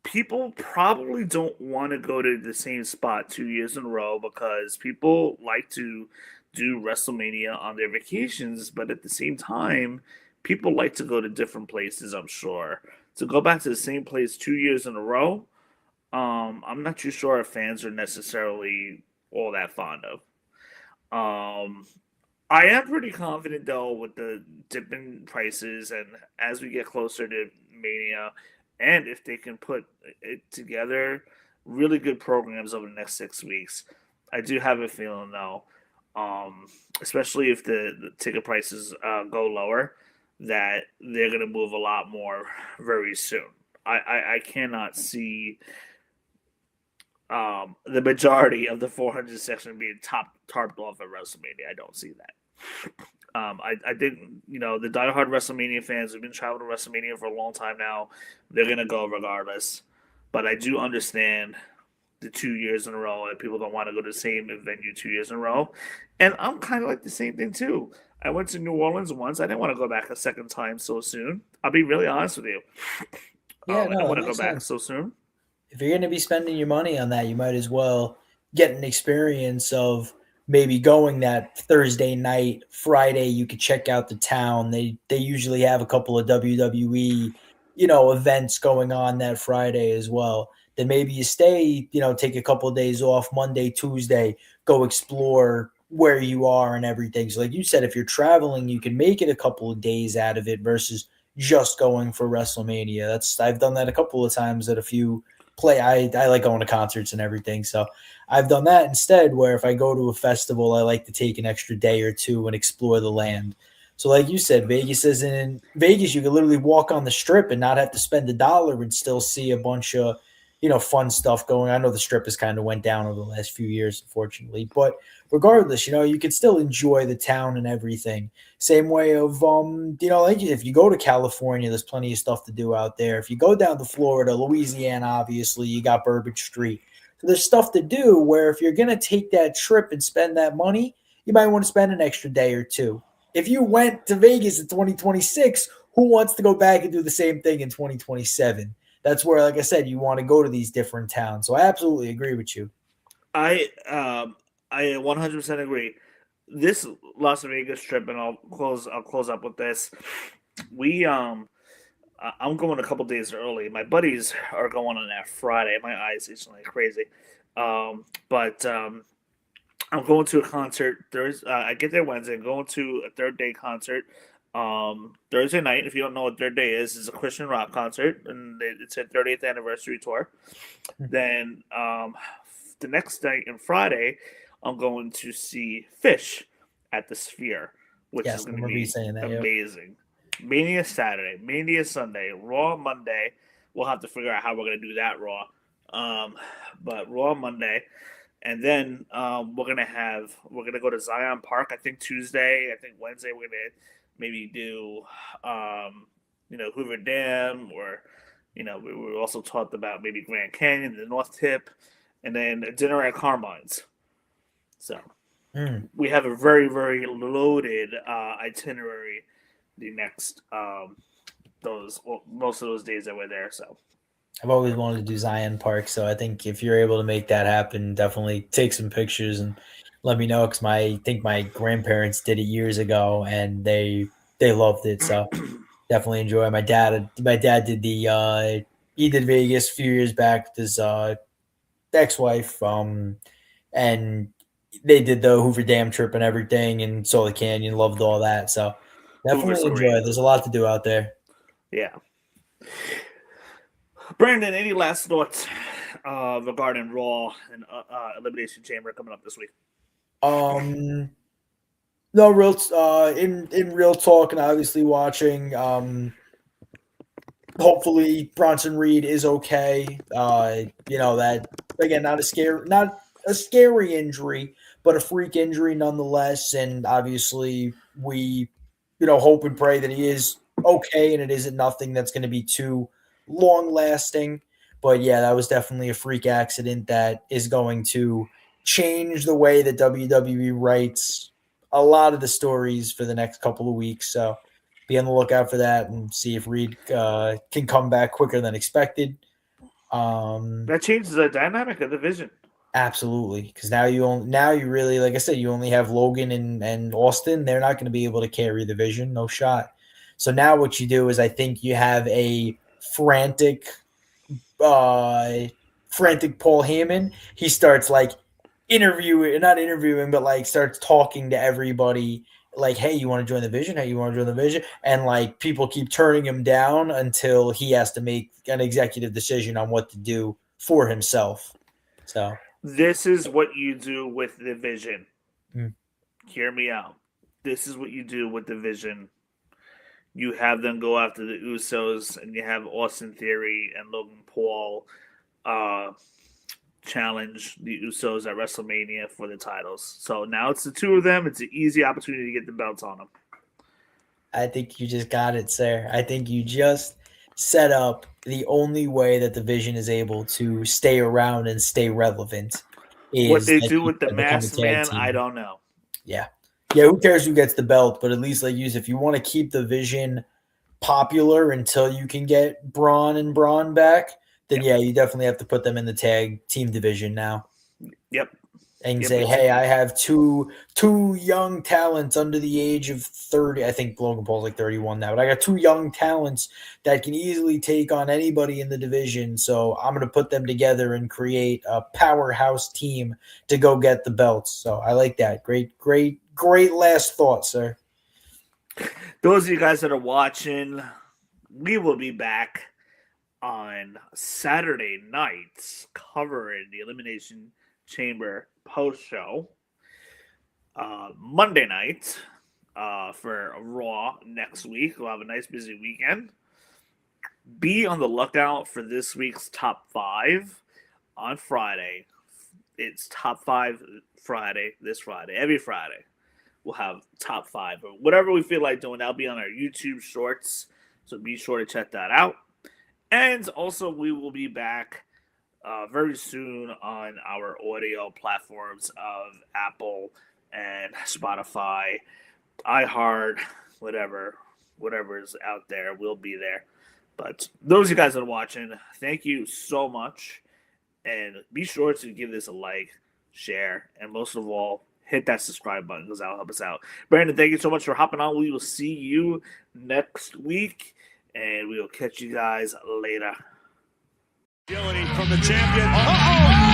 People probably don't want to go to the same spot 2 years in a row because people like to do WrestleMania on their vacations, but at the same time, people like to go to different places, I'm sure. To go back to the same place 2 years in a row, I'm not too sure if fans are necessarily all that fond of. Um, I am pretty confident though with the dip in prices, and as we get closer to Mania, and if they can put it together, really good programs over the next 6 weeks. I do have a feeling though, especially if the ticket prices go lower, that they're going to move a lot more very soon. I cannot see the majority of the 400 section being tarped off at WrestleMania. I don't see that. I think the diehard WrestleMania fans have been traveling to WrestleMania for a long time now. They're gonna go regardless, but I do understand the 2 years in a row and people don't want to go to the same venue 2 years in a row. And I'm kind of like the same thing too. I went to New Orleans once. I didn't want to go back a second time so soon. I'll be really honest with you. Yeah, I don't no, that want to go makes back sense. so soon. If you're gonna be spending your money on that, you might as well get an experience of maybe going that Thursday night, Friday. You could check out the town. They usually have a couple of WWE, events going on that Friday as well. Then maybe you stay, take a couple of days off, Monday, Tuesday, go explore where you are and everything. So like you said, if you're traveling, you can make it a couple of days out of it versus just going for WrestleMania. I've done that a couple of times at a few I like going to concerts and everything. So I've done that instead, where if I go to a festival, I like to take an extra day or two and explore the land. So like you said, Vegas isn't in Vegas. You can literally walk on the strip and not have to spend $1 and still see a bunch of, fun stuff going. I know the strip has kind of went down over the last few years, unfortunately, but regardless, you can still enjoy the town and everything. Same way of like if you go to California, there's plenty of stuff to do out there. If you go down to Florida, Louisiana, obviously you got Bourbon Street. So there's stuff to do where if you're gonna take that trip and spend that money, you might want to spend an extra day or two. If you went to Vegas in 2026, who wants to go back and do the same thing in 2027? That's where, like I said, you want to go to these different towns. So I absolutely agree with you. I um I 100% agree. This Las Vegas trip, and I'll close up with this. We I'm going a couple days early. My buddies are going on that Friday. My eyes itching like crazy. But I'm going to a concert Thursday. I get there Wednesday. I'm going to a Third Day concert Thursday night. If you don't know what Third Day is a Christian rock concert, and it's a 30th anniversary tour. Then the next night and Friday, I'm going to see Fish at the Sphere, which is Yes, I going to remember you be saying that. Yep. amazing. Mania Saturday, Mania Sunday, Raw Monday. We'll have to figure out how we're going to do that Raw. But Raw Monday. And then we're gonna go to Zion Park. I think Tuesday. I think Wednesday we're gonna maybe do Hoover Dam, or we were also talked about maybe Grand Canyon, the North Tip, and then a dinner at Carmine's. So we have a very, very loaded itinerary the next most of those days that we're there. So I've always wanted to do Zion Park, so I think if you're able to make that happen, definitely take some pictures and let me know, because I think my grandparents did it years ago and they loved it. So definitely enjoy. My dad did he did Vegas a few years back with his ex-wife, and they did the Hoover Dam trip and everything, and saw the canyon, loved all that. So definitely enjoy. There's a lot to do out there. Yeah. Brandon, any last thoughts regarding Raw and Elimination Chamber coming up this week? No real in real talk, and obviously watching. Hopefully Bronson Reed is okay. That again, not a scary injury, but a freak injury nonetheless. And obviously we hope and pray that he is okay and it isn't nothing that's going to be too long lasting. But yeah, that was definitely a freak accident that is going to change the way that WWE writes a lot of the stories for the next couple of weeks. So be on the lookout for that and see if Reed can come back quicker than expected. That changes the dynamic of the division. Absolutely, because now you really, like I said, you only have Logan and Austin. They're not going to be able to carry the division, no shot. So now what you do is, I think you have a frantic Paul Heyman. He starts like not interviewing, but like starts talking to everybody. Like, hey, you want to join the vision? Hey, you want to join the vision? And like people keep turning him down until he has to make an executive decision on what to do for himself. So this is what you do with the vision. Hear me out. This is what you do with the vision. You have them go after the Usos, and you have Austin Theory and Logan Paul challenge the Usos at WrestleMania for the titles. So now it's the two of them. It's an easy opportunity to get the belts on them. I think you just got it, sir. I think you just set up the only way that the Vision is able to stay around and stay relevant. What they do with the Masked Man, I don't know. Yeah. Who cares who gets the belt? But at least if you want to keep the Vision popular until you can get Braun and Braun back, then you definitely have to put them in the tag team division now. Yep. And say, hey, I have two young talents under the age of 30. I think Logan Paul's like 31 now, but I got two young talents that can easily take on anybody in the division. So I'm going to put them together and create a powerhouse team to go get the belts. So I like that. Great last thought, sir. Those of you guys that are watching, we will be back on Saturday nights covering the Elimination Chamber post show. Monday night for Raw next week. We'll have a nice busy weekend. Be on the lookout for this week's top 5 on Friday. It's top 5 Friday, this Friday. Every Friday we'll have top 5 or whatever we feel like doing. That'll be on our YouTube shorts, so be sure to check that out. And also we will be back very soon on our audio platforms of Apple and Spotify, iHeart, whatever is out there, we'll be there. But those of you guys that are watching, thank you so much. And be sure to give this a like, share, and most of all, hit that subscribe button because that'll help us out. Brandon, thank you so much for hopping on. We will see you next week, and we will catch you guys later. Agility from the champion. Uh-oh!